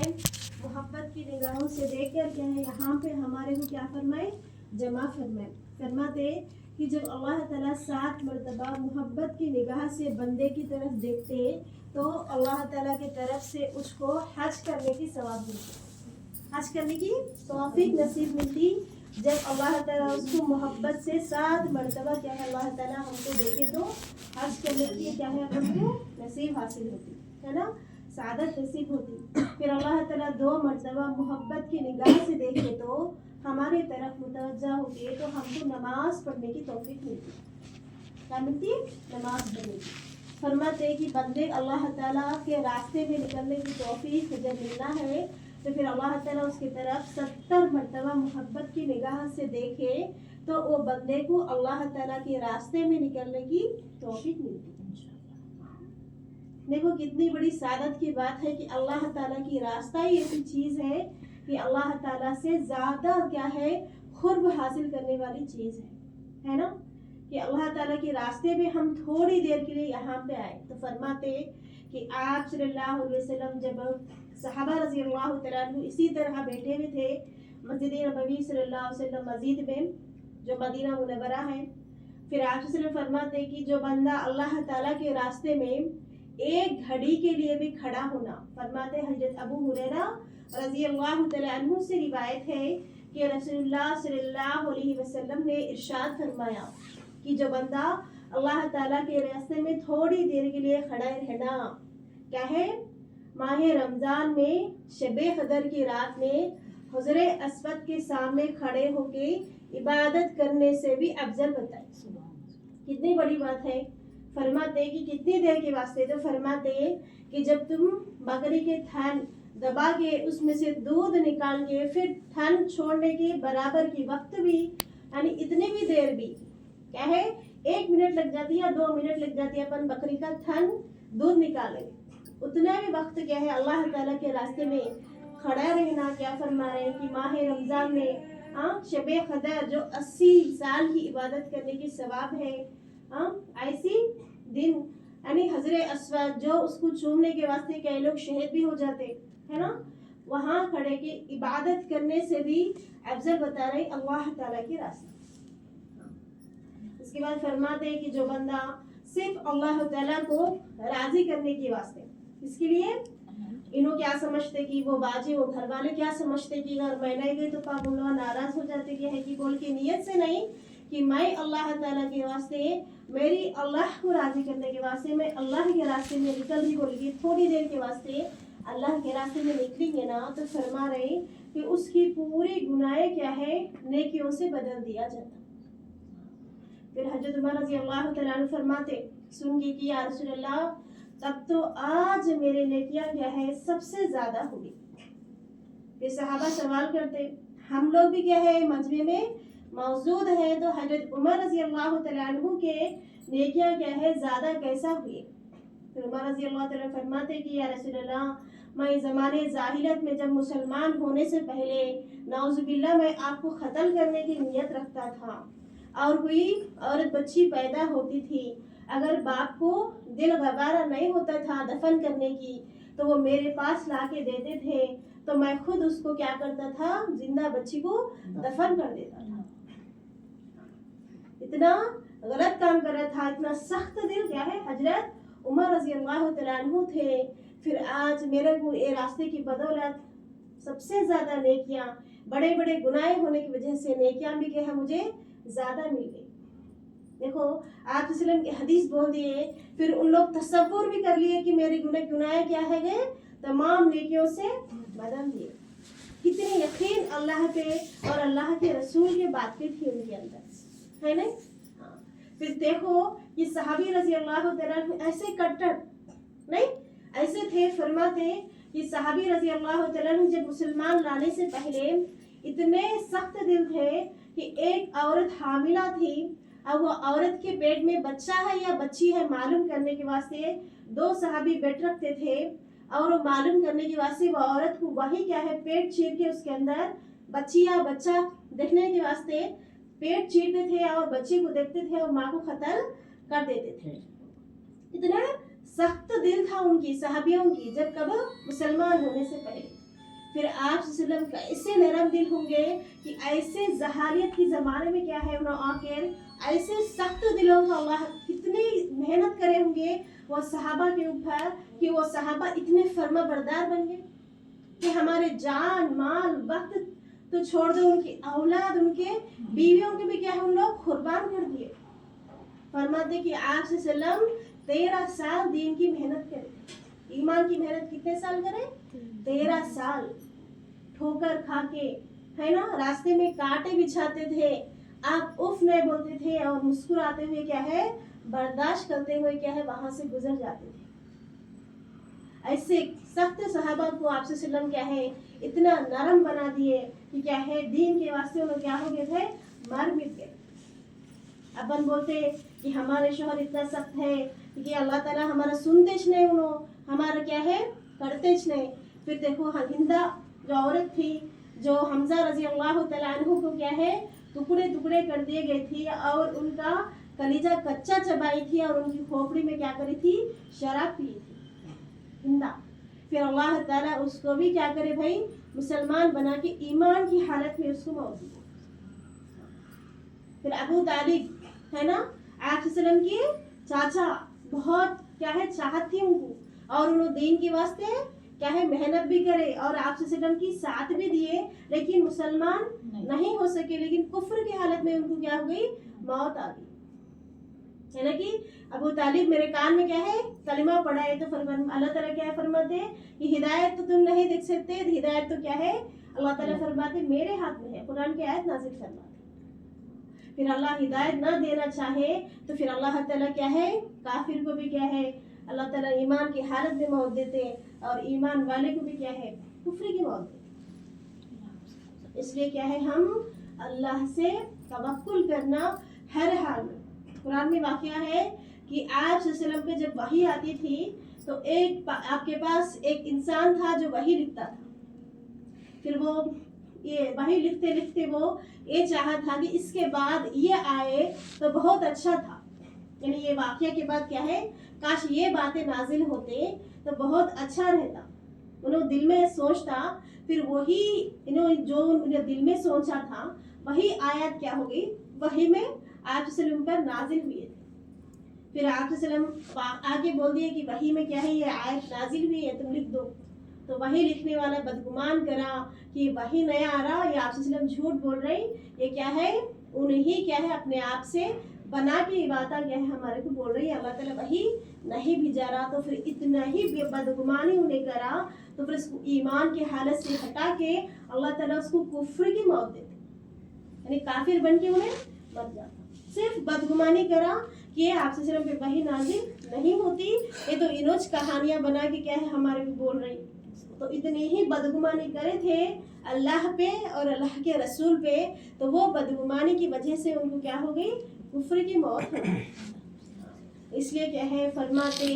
मोहब्बत की निगाहों से देख कर क्या है यहाँ पे हमारे को क्या फरमाए, जमा फरमाए। फरमाते कि जब अल्लाह ताला 7 मरतबा मोहब्बत की निगाह से बंदे की तरफ देखते तो अल्लाह ताला की तरफ से उसको हज करने की सवाब मिलती, हज करने की तौफीक नसीब मिलती। जब अल्लाह ताला उसको मोहब्बत से 7 मरतबा क्या है अल्लाह ताला हमको देखे तो हज करने की क्या है हमको नसीब हासिल होती है ना, सादत नसीब होती। फिर अल्लाह ताला 2 मरतबा मोहब्बत की निगाह से देखे तो हमारे तरफ मुतवज्जा होती है तो हमको नमाज पढ़ने की तौफीक मिलती, क्या मिलती है, नमाज पढ़ने की। फरमाते कि बंदे अल्लाह ताला के रास्ते में निकलने की तौफीक जब मिलना है तो फिर अल्लाह ताला उसकी तरफ 70 मरतबा मोहब्बत की निगाह से देखे तो वो बंदे को अल्लाह ताला के रास्ते में निकलने की तौफीक मिलती है। देखो कितनी बड़ी सादत की बात है कि अल्लाह ताला की रास्ता ही ऐसी चीज़ है कि अल्लाह ताला से ज़्यादा क्या है खुर्ब हासिल करने वाली चीज़ है ना, कि अल्लाह ताला के रास्ते में हम थोड़ी देर के लिए यहाँ पे आए। तो फरमाते कि आप सल्लल्लाहु अलैहि वसल्लम जब सहाबा रज़ी अल्लाह तआला अन्हु इसी तरह बैठे हुए थे मस्जिद नबवी सल्लल्लाहु अलैहि वसल्लम मस्जिद में जो मदीना मुनव्वरा है, फिर आप सल्लल्लाहु अलैहि वसल्लम फरमाते कि जो बंदा अल्लाह ताला के रास्ते में एक घड़ी के लिए भी खड़ा होना, फरमाते हजरत अबू हुरैरा रज़ी अल्लाह तआला अन्हु से रिवायत है कि रसूलुल्लाह सल्लल्लाहु अलैहि वसल्लम ने इरशाद फरमाया कि जो बंदा अल्लाह ताला के रास्ते में थोड़ी देर के लिए खड़ा रहना, क्या है, माह रमज़ान में शबे कदर की रात में हुज़ूर अस्वद के सामने खड़े होके इबादत करने से भी अफजल होता है। कितनी बड़ी बात है। फरमाते कि कितनी देर के वास्ते, तो फरमाते कि जब तुम बकरी के थन दबा के उसमें से दूध निकाल के फिर थन छोड़ने के बराबर की वक्त भी, यानी इतनी भी देर भी क्या है 1 मिनट लग जाती है, 2 मिनट लग जाती है अपन बकरी का थन दूध निकाले, उतना भी वक्त क्या है अल्लाह ताला के रास्ते में खड़ा रहना। क्या फरमा रहे हैं कि माह रमज़ान में शबे कदर जो 80 साल की इबादत करने की सवाब है, ऐसी दिन यानी हजरे अस्वद जो उसको चूमने के वास्ते कई लोग शहीद भी हो जाते है ना, वहाँ खड़े के इबादत करने से भी अफजल बता रहे अल्लाह ताला के रास्ते। इसके बाद फरमाते हैं कि जो बंदा सिर्फ अल्लाह ताला को राजी करने के वास्ते, इसके लिए इन्हों क्या समझते कि वो बाजी, वो घर वाले क्या समझते कि अगर मैं नहीं गई तो पाप उन लोग नाराज हो जाते कि है कि बोल के नियत से नहीं कि मैं अल्लाह ताला के वास्ते, मेरी अल्लाह को राजी करने के वास्ते मैं अल्लाह के रास्ते में निकल रही बोलेगी, थोड़ी देर के वास्ते अल्लाह के रास्ते में निकलेंगे ना, तो फरमा रहे कि उसकी पूरी गुनाहें क्या है नेकियों से बदल दिया जाता। फिर हजरत उमर रज़ी अल्लाह तआला अन्हु फरमाते सुन के कि या रसूल अल्लाह, तब तो आज मेरे नेकियां क्या है सबसे ज्यादा होगी। फिर सहाबा सवाल करते, हम लोग भी क्या है मजमे में मौजूद है, तो हजरत उमर रज़ी अल्लाह तआला अन्हु के नेकियां क्या है ज्यादा कैसा हुई। फिर उमर रज़ी अल्लाह तआला फरमाते कि या रसूल अल्लाह, मैं ज़माने जाहिलियत में जब मुसलमान होने से पहले नाउज़ुबिल्लाह मैं आपको कत्ल करने की नियत रखता था और कोई औरत बच्ची पैदा होती थी, अगर बाप को दिल गवारा नहीं होता था दफन करने की तो वो मेरे पास ला के देते थे, तो मैं खुद उसको क्या करता था, जिंदा बच्ची को दफन कर देता था। इतना गलत काम कर रहा था, इतना सख्त दिल क्या है हजरत उमर रज़ी अल्लाह तआला अन्हु थे। फिर आज मेरे को ये रास्ते की बदौलत सबसे ज्यादा नेकियां, बड़े बड़े गुनाह होने की वजह से नेकियां भी क्या है मुझे ज्यादा मिल गई। देखो आप वसल्लम की हदीस बोल दिए, फिर उन लोग तसव्वुर भी कर लिए कि मेरे गुनाह क्या है गए तमाम नेकियों से बदल दिए। कितनी यकीन अल्लाह पे और अल्लाह के रसूल के बात पे थी उनके अंदर, है ना। हाँ। फिर देखो ये सहाबी रज़ी अल्लाह तआला ऐसे कट्टर नहीं ऐसे थे, फरमाते कि सहाबी रज़ी अल्लाह तआला जब मुसलमान लाने से पहले इतने सख्त दिल थे कि एक औरत हामिला थी और वो औरत के पेट में बच्चा है या बच्ची है मालूम करने के वास्ते 2 सहाबी बैठ रखते थे और वो मालूम करने के वास्ते वो औरत को वही क्या है पेट चीर के उसके अंदर बच्ची या बच्चा देखने के वास्ते पेट चीरते थे और बच्चे को देखते थे और माँ को कत्ल कर देते थे। इतना सख्त दिल था उनकी सहाबियों की जब कब मुसलमान होने से पहले। پھر آپ صلی اللہ علیہ وسلم ایسے نرم دل ہوں گے کہ ایسے جہالیت کے زمانے میں کیا ہے انہوں آ کر ایسے سخت دلوں کا اللہ کتنی محنت کرے ہوں گے وہ صحابہ کے اوپر کہ وہ صحابہ اتنے فرما بردار بن گئے کہ ہمارے جان مال وقت تو چھوڑ دو، ان کی اولاد ان کے بیویوں کے بھی کیا ہے ان لوگ قربان کر دیے. فرماتے کہ آپ صلی اللہ علیہ وسلم 13 سال دین کی محنت کرے. ایمان کی محنت کتنے سال کرے؟ 13 سال. ٹھوکر کھا کے ہے نا راستے میں کانٹے بچھاتے تھے، آپ اف نہیں بولتے تھے اور مسکراتے ہوئے کیا ہے برداشت کرتے ہوئے کیا ہے وہاں سے گزر جاتے تھے. ایسے سخت صحابہ کو آپ صلی اللہ علیہ وسلم کیا ہے اتنا نرم بنا دیے کہ کیا ہے دین کے واسطے انہوں کیا ہو گئے تھے مر مٹ گئے. اپن بولتے کہ ہمارے شوہر اتنا سخت ہے کہ اللہ تعالیٰ ہمارا سنتے نہیں، انہوں ہمارا کیا ہے کرتے نہیں. پھر دیکھو ہندہ جو عورت تھی جو حمزہ رضی اللہ تعالیٰ عنہ کو کیا ہے ٹکڑے ٹکڑے کر دیے گئے تھی اور ان کا کلیجہ کچا چبائی تھی اور ان کی کھوپڑی میں کیا کری تھی شراب پی تھی ہندہ. پھر اللہ تعالیٰ اس کو بھی کیا کرے بھائی مسلمان بنا کے ایمان کی حالت میں اس کو موت دی. پھر ابو طالب ہے نا آپ صلی اللہ علیہ وسلم کے چاچا بہت کیا ہے چاہت تھی ان کو اور انہوں دین کے واسطے کیا ہے محنت بھی کرے اور آپ صلی اللہ علیہ وسلم کی ساتھ بھی دیے لیکن مسلمان نہیں ہو سکے. لیکن کفر کی حالت میں ان کو کیا ہو گئی موت آ گئی ہے نا کہ ابو طالب میرے کان میں کیا ہے کلمہ پڑھا ہے تو اللہ تعالیٰ کیا فرماتے کہ ہدایت تو تم نہیں دیکھ سکتے، ہدایت تو کیا ہے اللہ تعالیٰ فرماتے میرے ہاتھ میں ہے. قرآن کی آیت نازل فرماتے. پھر اللہ ہدایت نہ دینا چاہے تو پھر اللہ تعالیٰ کیا ہے کافر کو بھی کیا ہے اللہ تعالیٰ ایمان کی حالت میں موت دیتے اور ایمان والے کو بھی کیا ہے کفر کی موت دیتے. اس لیے کیا ہے ہم اللہ سے توکل کرنا ہر حال میں. قرآن میں واقعہ ہے کہ آپ صلی اللہ علیہ وسلم پہ جب وحی آتی تھی تو ایک آپ کے پاس ایک انسان تھا جو وحی لکھتا تھا. پھر وہ یہ وحی لکھتے لکھتے وہ یہ چاہا تھا کہ اس کے بعد یہ آئے تو بہت اچھا تھا. یعنی یہ واقعہ کے بعد کیا ہے کاش یہ باتیں نازل ہوتے تو بہت اچھا رہتا. انہوں دل میں سوچتا پھر وہی انہوں جو دل میں سوچا تھا وہی آیت کیا ہو گئی وحی میں آپ صلی اللہ علیہ وسلم پر نازل ہوئے تھے. پھر آپ صلی اللہ علیہ وسلم آگے بول دیے کہ وحی میں کیا ہے یہ آیت نازل ہوئی ہے تم لکھ دو. تو وحی لکھنے والا بدگمان کرا کہ وحی نیا آ رہا یہ آپ صلی اللہ علیہ وسلم جھوٹ بول رہی، یہ کیا ہے انہیں کیا ہے اپنے آپ سے بنا کے یہ باتیں کیا ہے ہمارے کو بول رہی ہے، اللہ تعالیٰ وحی نہیں بھیجا رہا. تو پھر اتنا ہی بدگمانی انہیں کرا تو پھر اس کو ایمان کی حالت سے ہٹا کے اللہ تعالیٰ اس کو کفر کی موت دیتے یعنی کافر بن کے انہیں مر جاتا. صرف بدگمانی کرا کہ آپ صلی اللہ علیہ وسلم پہ وحی نازل نہیں ہوتی، یہ تو انوچ کہانیاں بنا کے کیا ہے ہمارے کو بول رہی. تو اتنی ہی بدگمانی کرے تھے اللہ پہ اور اللہ کے رسول پہ تو وہ بدگمانی کی وجہ سے ان کو کیا ہو گئی کفر کی موت ہو گئی. اس لیے کیا ہے فرماتے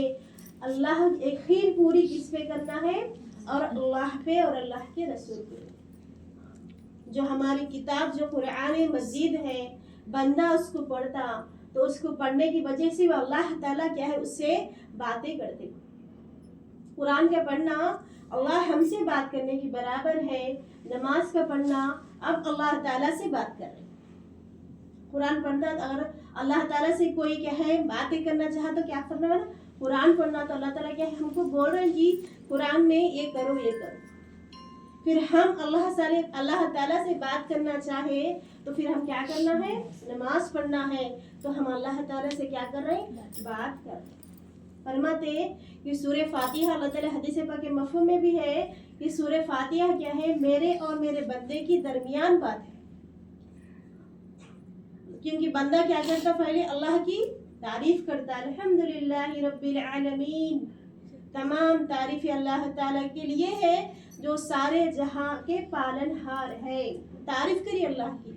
اللہ یقین پوری کس پہ کرنا ہے اور اللہ پہ اور اللہ کے رسول پہ. جو ہماری کتاب جو قرآن مجید ہے بندہ اس کو پڑھتا تو اس کو پڑھنے کی وجہ سے وہ اللہ تعالیٰ کیا ہے اس سے باتیں کرتے. قرآن کا پڑھنا اللہ ہم سے بات کرنے کی برابر ہے. نماز کا پڑھنا اب اللہ تعالیٰ سے بات کر رہے. قرآن پڑھنا اگر اللہ تعالیٰ سے کوئی کیا ہے باتیں کرنا چاہا تو کیا کرنا ہے قرآن پڑھنا. تو اللہ تعالیٰ کیا ہے ہم کو بول رہے ہیں کہ قرآن میں یہ کرو یہ کرو. پھر ہم اللہ تعالیٰ سے بات کرنا چاہے تو پھر ہم کیا کرنا ہے نماز پڑھنا ہے. تو ہم اللہ تعالیٰ سے کیا کر رہے ہیں بات کر رہے ہیں. فرماتے کہ سورہ فاتحہ اللہ تعالیٰ حدیث پاک کے مفہوم میں بھی ہے کہ سورہ فاتحہ کیا ہے میرے اور میرے بندے کی درمیان بات ہے. کیونکہ بندہ کیا کرتا پہلے اللہ کی تعریف کرتا الحمدللہ رب العالمین. تمام تعریف اللہ تعالیٰ کے لیے ہے جو سارے جہاں کے پالن ہار ہے. تعریف کری اللہ کی.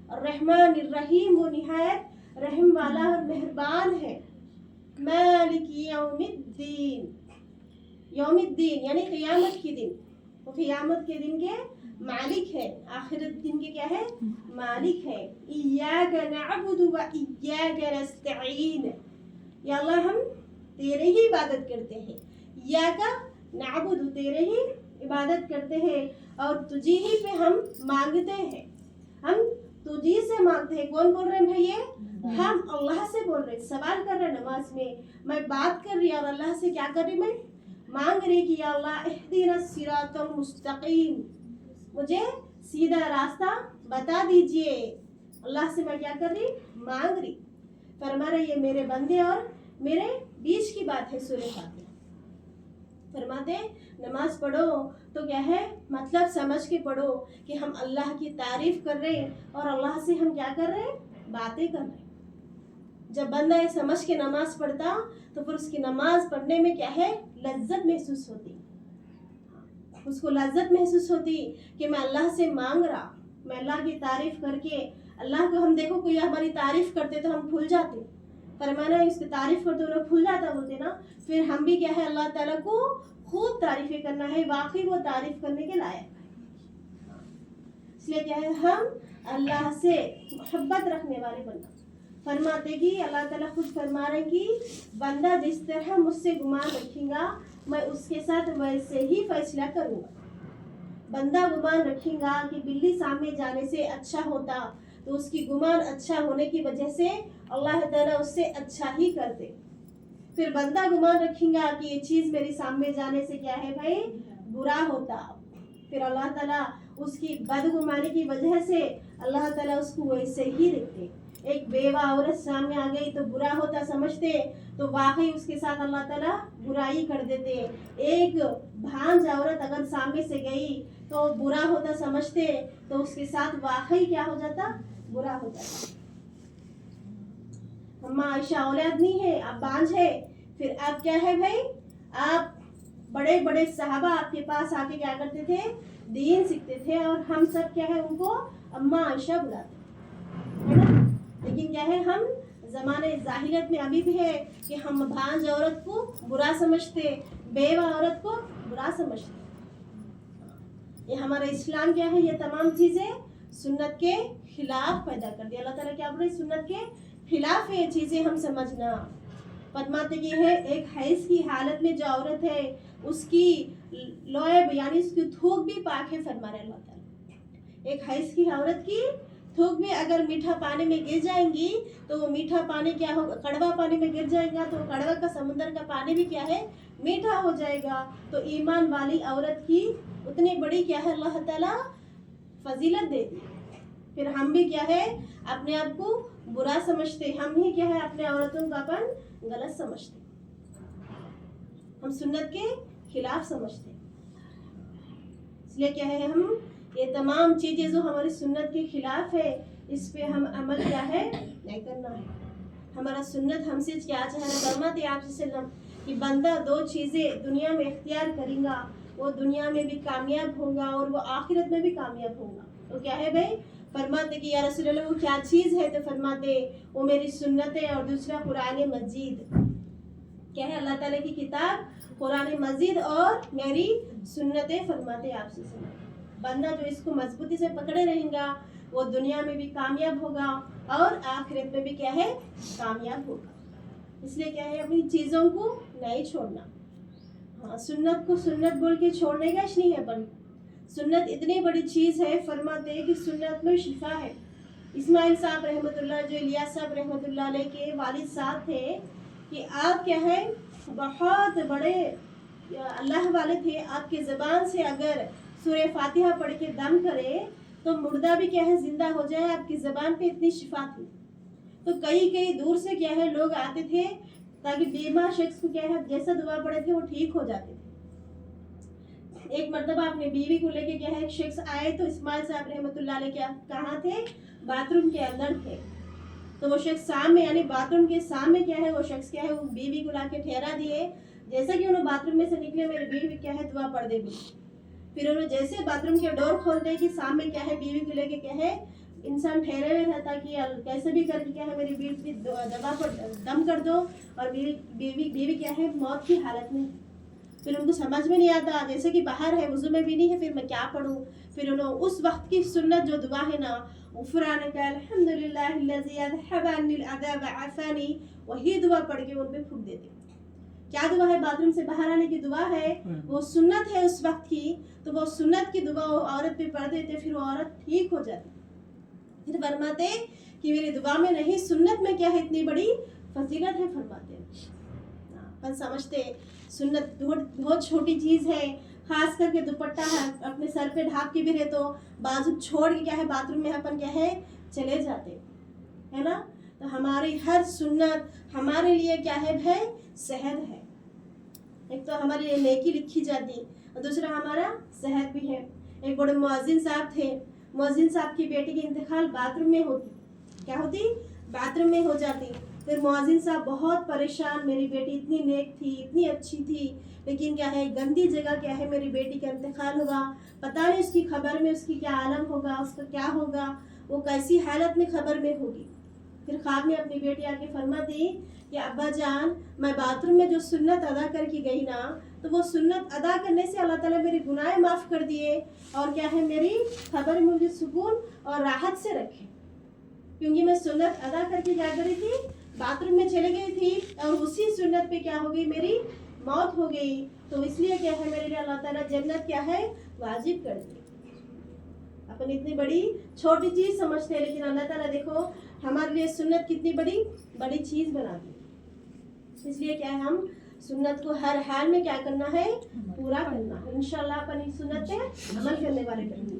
الرحمن الرحیم وہ نہایت رحم والا اور مہربان ہے. مالک یوم الدین یوم الدین یعنی قیامت کے دن. وہ قیامت کے دن کے مالک ہے. آخرت دن کے کیا ہے مالک ہے. ایاک نعبد و ایاک نستعین. یا اللہ ہم تیرے ہی عبادت کرتے ہیں. ایاک نعبد تیرے ہی عبادت کرتے ہیں اور تجھی ہی پہ ہم مانگتے ہیں, ہم تجھی سے مانگتے ہیں. کون بول رہے ہیں بھائی؟ ہم اللہ سے بول رہے ہیں, سوال کر رہے ہیں نماز میں بات کر رہی اور اللہ سے کیا کر رہی, میں مانگ رہی کہ یا اللہ اہدنا الصراط المستقیم, مجھے سیدھا راستہ بتا دیجئے. اللہ سے میں کیا کر رہی, مانگ رہی. فرما رہے یہ میرے بندے اور میرے بیچ کی بات ہے. سورہ فاتحہ فرماتے نماز پڑھو تو کیا ہے, مطلب سمجھ کے پڑھو کہ ہم اللہ کی تعریف کر رہے ہیں اور اللہ سے ہم کیا کر رہے ہیں, باتیں کر رہے ہیں. جب بندہ یہ سمجھ کے نماز پڑھتا تو پھر اس کی نماز پڑھنے میں کیا ہے, لذت محسوس ہوتی. اس کو لذت محسوس ہوتی کہ میں اللہ سے مانگ رہا, میں اللہ کی تعریف کر کے. اللہ کو ہم دیکھو کوئی ہماری تعریف کرتے تو ہم پھول جاتے, فرمانا اس کی تعریف کرتے وہ پھول جاتا بولتے نا. پھر ہم بھی کیا ہے, اللہ تعالیٰ کو خوب تعریفیں کرنا ہے, واقعی وہ تعریف کرنے کے لائق ہے. اس لیے کیا ہے, ہم اللہ سے محبت رکھنے والے بندہ. فرماتے کہ اللہ تعالیٰ خود فرما رہے کہ بندہ جس طرح مجھ سے گمان رکھے گا میں اس کے ساتھ ویسے ہی فیصلہ کروں گا. بندہ گمان رکھے گا کہ بلی سامنے جانے سے اچھا ہوتا تو اس کی گمان اچھا ہونے کی وجہ سے اللہ تعالیٰ اس سے اچھا ہی کرتے. پھر بندہ گمان رکھے گا کہ یہ چیز میرے سامنے جانے سے کیا ہے بھائی, برا ہوتا, پھر اللہ تعالیٰ اس کی بدگمانی کی وجہ سے اللہ تعالیٰ اس کو ویسے ہی رکھتے. ایک بیوہ عورت سامنے آ گئی تو برا ہوتا سمجھتے تو واقعی اس کے ساتھ اللہ تعالیٰ برائی کر دیتے. ایک بھانج عورت اگر سامنے سے گئی تو برا ہوتا سمجھتے تو اس کے ساتھ واقعی کیا ہو جاتا, برا ہو جاتا. اما عائشہ اولاد نہیں ہے, آپ بانج ہے, پھر آپ کیا ہے بھائی, آپ بڑے بڑے صحابہ آپ کے پاس آ کے کیا کرتے تھے, دین سیکھتے تھے, اور ہم سب کیا ہے ان کو اما عائشہ بلاتے ہے نا. لیکن کیا ہے, ہم زمانے ظاہریت میں ابھی بھی ہے کہ ہم بھانج عورت کو برا سمجھتے, بیوہ عورت کو برا سمجھتے. یہ ہمارا اسلام کیا ہے, یہ تمام چیزیں سنت کے خلاف پیدا کر دی. اللہ تعالیٰ کیا بولے, سنت کے خلاف ہے یہ چیزیں ہم سمجھنا. فرماتے کہ ہے ایک حیض کی حالت میں جو عورت ہے اس کی لعب یعنی اس کی تھوک بھی پاک ہے. فرما رہے اللہ تعالیٰ ایک حیض کی عورت کی تھوک بھی اگر میٹھا پانی میں گر جائیں گی تو وہ میٹھا پانی کیا ہوگا, کڑوا پانی میں گر جائے گا تو کڑوا کا سمندر کا پانی بھی کیا ہے, میٹھا ہو جائے گا. تو ایمان والی عورت کی اتنی بڑی کیا ہے اللہ تعالیٰ فضیلت دے دی. پھر ہم بھی کیا ہے اپنے آپ کو برا سمجھتے, ہم ہی کیا ہے اپنے عورتوں کا اپن غلط سمجھتے, ہم سنت کے خلاف سمجھتے. اس لیے کیا ہے, ہم یہ تمام چیزیں جو ہماری سنت کے خلاف ہے اس پہ ہم عمل کیا ہے نہیں کرنا ہے. ہمارا سنت ہم سے کیا چاہ رہا, فرماتے آپ صلی اللہ علیہ وسلم کہ بندہ دو چیزیں دنیا میں اختیار کرے گا وہ دنیا میں بھی کامیاب ہوگا اور وہ آخرت میں بھی کامیاب ہوگا. تو کیا ہے بھائی, فرماتے کہ یا رسول اللہ وہ کیا چیز ہے, تو فرماتے وہ میری سنت ہے اور دوسرا قرآن مجید. کیا ہے, اللہ تعالیٰ کی کتاب قرآن مجید اور میری سنتیں. فرماتے آپ سے بندہ جو اس کو مضبوطی سے پکڑے رہیں گا وہ دنیا میں بھی کامیاب ہوگا اور آخرت میں بھی کیا ہے کامیاب ہوگا. اس لیے کیا ہے اپنی چیزوں کو نہیں چھوڑنا. ہاں, سنت کو سنت بول کے چھوڑنے کا نہیں ہے, بل سنت اتنی بڑی چیز ہے. فرماتے ہیں کہ سنت میں شفا ہے. اسماعیل صاحب رحمۃ اللہ, جو الیاس صاحب رحمۃ اللہ علیہ کے والد صاحب تھے, کہ آپ کیا ہے بہت بڑے اللہ والے تھے. آپ کے زبان سے اگر سورہ فاتحہ پڑھ کے دم کرے تو مردہ بھی کیا ہے زندہ ہو جائے. آپ کی زبان پہ اتنی شفا تھی. تو کئی دور سے کیا ہے لوگ آتے تھے تاکہ بیمار شخص کو کیا ہے جیسا دعا پڑے تھے وہ ٹھیک ہو جاتے تھے. ایک مرتبہ اپنے بیوی کو لے کے کیا ہے ایک شخص آئے تو اسماعیل صاحب رحمۃ اللہ علیہ کیا کہاں تھے, باتھ روم کے اندر تھے. تو وہ شخص سامنے یعنی باتھ روم کے سامنے کیا ہے وہ شخص کیا ہے وہ بیوی کو لا کے ٹھہرا دیے. جیسا کہ انہوں باتھ روم میں سے نکلے میری بیوی کیا ہے دعا پڑھ دے گی. پھر انہوں جیسے باتھ روم کے ڈور کھولتے کہ سامنے کیا ہے بیوی کو لے کے کیا ہے انسان ٹھہرے ہوئے رہتا کہ کیسے بھی کر کے کیا ہے میری بیوی دبا پر دم کر دو, اور بیوی کیا ہے موت کی حالت میں. پھر ان کو سمجھ میں نہیں آتا, جیسے کہ باہر ہے وضو میں بھی نہیں ہے, پھر میں کیا پڑھوں. پھر انہوں اس وقت کی سنت جو دعا ہے نا غفرانک الحمدللہ الذی اذھب عنی العذاب وعافانی, وہی دعا پڑھ کے ان پہ پھونک دیتے. کیا دعا ہے, باتھ روم سے باہر آنے کی دعا ہے, وہ سنت ہے اس وقت کی. तो वो सुन्नत की दुआ वो औरत पे पढ़ देते, फिर वो औरत ठीक हो जाती। फिर फरमाते कि मेरी दुआ में नहीं, सुन्नत में क्या है इतनी बड़ी फजीलत है। फरमाते अपन समझते सुन्नत बहुत छोटी चीज़ है, खास करके दुपट्टा है अपने सर पे ढाक के भी रहे तो बाजू छोड़ के क्या है बाथरूम में अपन क्या है चले जाते है ना। तो हमारी हर सुन्नत हमारे लिए क्या है भाई, सेहत है। एक तो हमारे लिए नेकी लिखी जाती और दूसरा हमारा सेहत भी है। एक बड़े मुअज्जिन साहब थे, मुअज्जिन साहब की बेटी की इंतकाल बाथरूम में होती, क्या होती, बाथरूम में हो जाती। फिर मुअज्जिन साहब बहुत परेशान, मेरी बेटी इतनी नेक थी, इतनी अच्छी थी, लेकिन क्या है गंदी जगह क्या है मेरी बेटी का इंतकाल होगा, पता नहीं उसकी खबर में उसकी क्या आलम होगा, उसका क्या होगा, वो कैसी हालत में खबर में होगी। फिर ख्वाब में अपनी बेटी आके फरमाती कि अब्बा जान मैं बाथरूम में जो सुन्नत अदा करके गई ना, तो वो सुन्नत अदा करने से अल्लाह ताला मेरी गुनाह माफ़ कर दिए और क्या है मेरी खबर में मुझे सुकून और राहत से रखे, क्योंकि मैं सुन्नत अदा करके क्या करी थी, बाथरूम में चले गई थी और उसी सुन्नत पे क्या हो गई, मेरी मौत हो गई। तो इसलिए क्या है मेरे लिए अल्लाह ताला जन्नत क्या है वाजिब कर दी। अपन इतनी बड़ी छोटी चीज़ समझते हैं, लेकिन अल्लाह ताला देखो हमारे लिए सुन्नत कितनी बड़ी चीज़ बना दी। इसलिए क्या है हम सुन्नत को हर हाल में क्या करना है, पूरा करना है। इंशाल्लाह अपन इस सुन्नत पे अमल करने वाले करेंगे।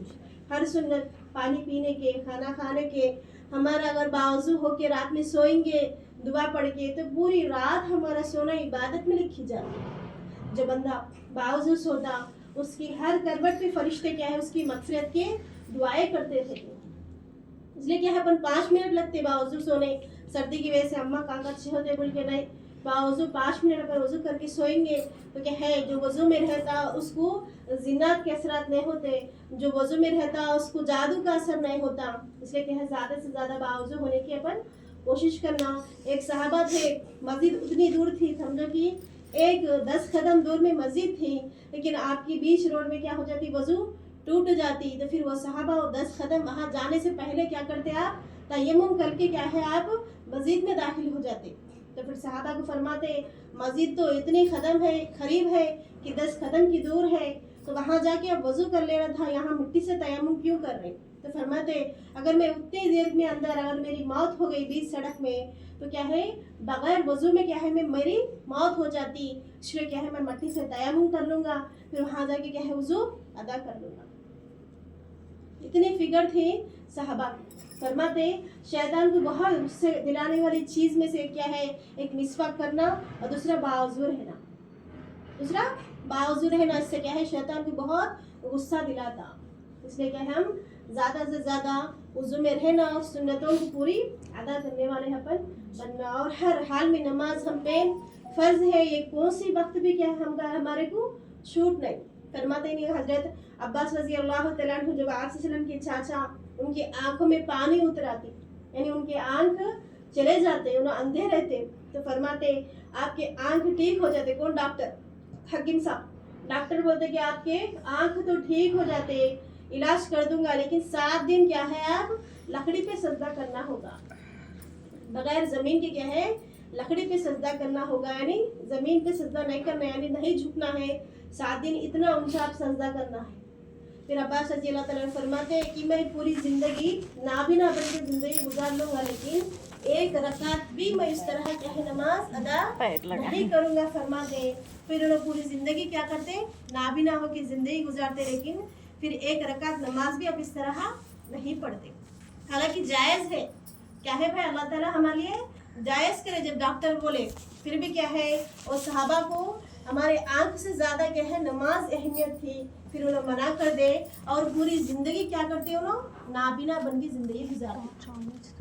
हर सुन्नत पानी पीने के, खाना खाने के, हमारा अगर बावजू हो के रात में सोएंगे दुआ पढ़ के तो पूरी रात हमारा सोना इबादत में लिखी जाती है। जो बंदा बावजू सोता उसकी हर करवट पे फरिश्ते क्या है उसकी मगफिरत के दुआएं करते थे। इसलिए क्या है अपन 5 मिनट लगते बावजू सोने, सर्दी की वजह से अम्मा काका अच्छे होते बोल के नहीं, बावजू 5 मिनट अगर वजू करके सोएंगे तो क्या है जो वजू में रहता उसको जिन्नात के असरात नहीं होते, जो वजू में रहता उसको जादू का असर नहीं होता। इसलिए क्या है ज़्यादा से ज़्यादा बावजू होने की अपन कोशिश करना। एक सहाबा थे, मस्जिद उतनी दूर थी, समझो कि एक 10 कदम दूर में मस्जिद थी, लेकिन आपकी बीच रोड में क्या हो जाती, वजू टूट जाती। तो फिर वो सहाबा 10 कदम वहाँ जाने से पहले क्या करते, आप तयम्मुम करके क्या है आप मस्जिद में दाखिल हो जाते। तो फिर सहाबा को फरमाते मस्जिद तो इतनी कदम है, करीब है कि 10 कदम की दूर है, तो वहाँ जाके अब वजू कर लेना था, यहाँ मिट्टी से तयम्मुम क्यों कर रहे। तो फरमाते अगर मैं उतनी देर में अंदर अगर मेरी मौत हो गई बीच सड़क में तो क्या है बगैर वजू में क्या है मैं मेरी मौत हो जाती, इसलिए क्या है मैं मिट्टी से तयम्मुम कर लूँगा, फिर वहाँ जाके क्या है वजू अदा कर लूँगा। इतनी फिक्र थी सहाबा। फरमाते शैतान को बहुत गुस्से दिलाने वाली चीज़ में से क्या है, एक मिसवाक करना और दूसरा बावजू रहना। इससे क्या है शैतान को बहुत गुस्सा दिलाता। इसलिए क्या है हम ज़्यादा से ज़्यादा वज़ू में रहना और सुन्नतों को पूरी अदा करने वाले अपन बनना, और हर हाल में नमाज हम पे फ़र्ज है। ये कौन सी वक्त भी क्या है हमारे को छूट नहीं। फरमाते हैं हजरत अब्बास रज़ी अल्लाह तआला अन्हु जब आप सल्लम के चाचा उनकी आंखों में पानी उतर आती, यानी उनके आंख चले जाते, उन्हें अंधे रहते, तो फरमाते आपके आंख ठीक हो जाते। कौन? डॉक्टर हकीम साहब। डॉक्टर बोलते कि आपके आंख तो ठीक हो जाते, इलाज कर दूंगा, लेकिन 7 दिन क्या है आप लकड़ी पे सजदा करना होगा, बगैर ज़मीन के क्या है लकड़ी पे सजदा करना होगा, यानी ज़मीन पे सजदा नहीं करना, यानी नहीं झुकना है। 7 दिन इतना ऊंचा आप सजदा करना है। फिर अब्बास रज़ी अल्लाह तआला फरमाते हैं कि मैं पूरी ज़िंदगी नाबिना बन के ज़िंदगी गुजार लूँगा, लेकिन एक रकात भी मैं इस तरह क्या है नमाज अदा नहीं करूँगा। फरमाते फिर उन्होंने पूरी ज़िंदगी क्या करते, नाबिना हो के ज़िंदगी गुजारते, लेकिन फिर एक रकात नमाज भी अब इस तरह नहीं पढ़ते। हालांकि जायज़ है, क्या है भाई अल्लाह ताला हमारे लिए जायज़ करे। जब डॉक्टर बोले फिर भी क्या है, और सहाबा को हमारे आंख से ज़्यादा क्या है नमाज अहमियत थी, फिर उन्हें मना कर दे और पूरी ज़िंदगी क्या करते उन्होंने नाबिना बन की ज़िंदगी गुजारते।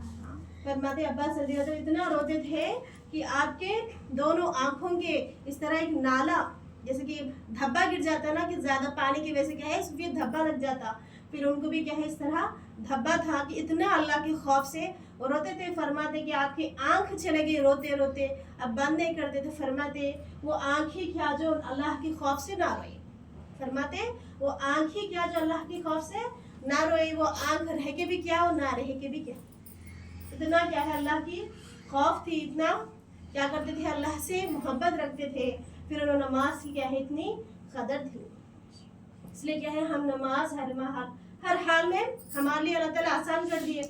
फरमाते अब्बास रज़ी अल्लाह इतना रोते थे कि आपके दोनों आँखों के इस तरह एक नाला, जैसे कि धब्बा गिर जाता है ना, कि ज़्यादा पानी की वजह से क्या है सफ़ेद धब्बा लग जाता, फिर उनको भी क्या है इस तरह धब्बा था कि इतना अल्लाह के खौफ से वो रोते थे। फरमाते कि आपकी आंख चले गई रोते रोते, अब बंद नहीं करते थे। फरमाते वो आँख ही क्या जो अल्लाह के खौफ से ना रोए, फरमाते वो आँख ही क्या जो अल्लाह के खौफ से ना रोए, वो आँख रह के भी क्या और ना रह के भी क्या, इतना क्या है अल्लाह की खौफ थी, इतना क्या करते थे अल्लाह से मोहब्बत रखते थे। फिर उन्होंने नमाज की क्या है इतनी कदर थी। इसलिए क्या है, हम नमाज हर हाल में हमारे लिए अल्लाह ताला आसान कर दिए।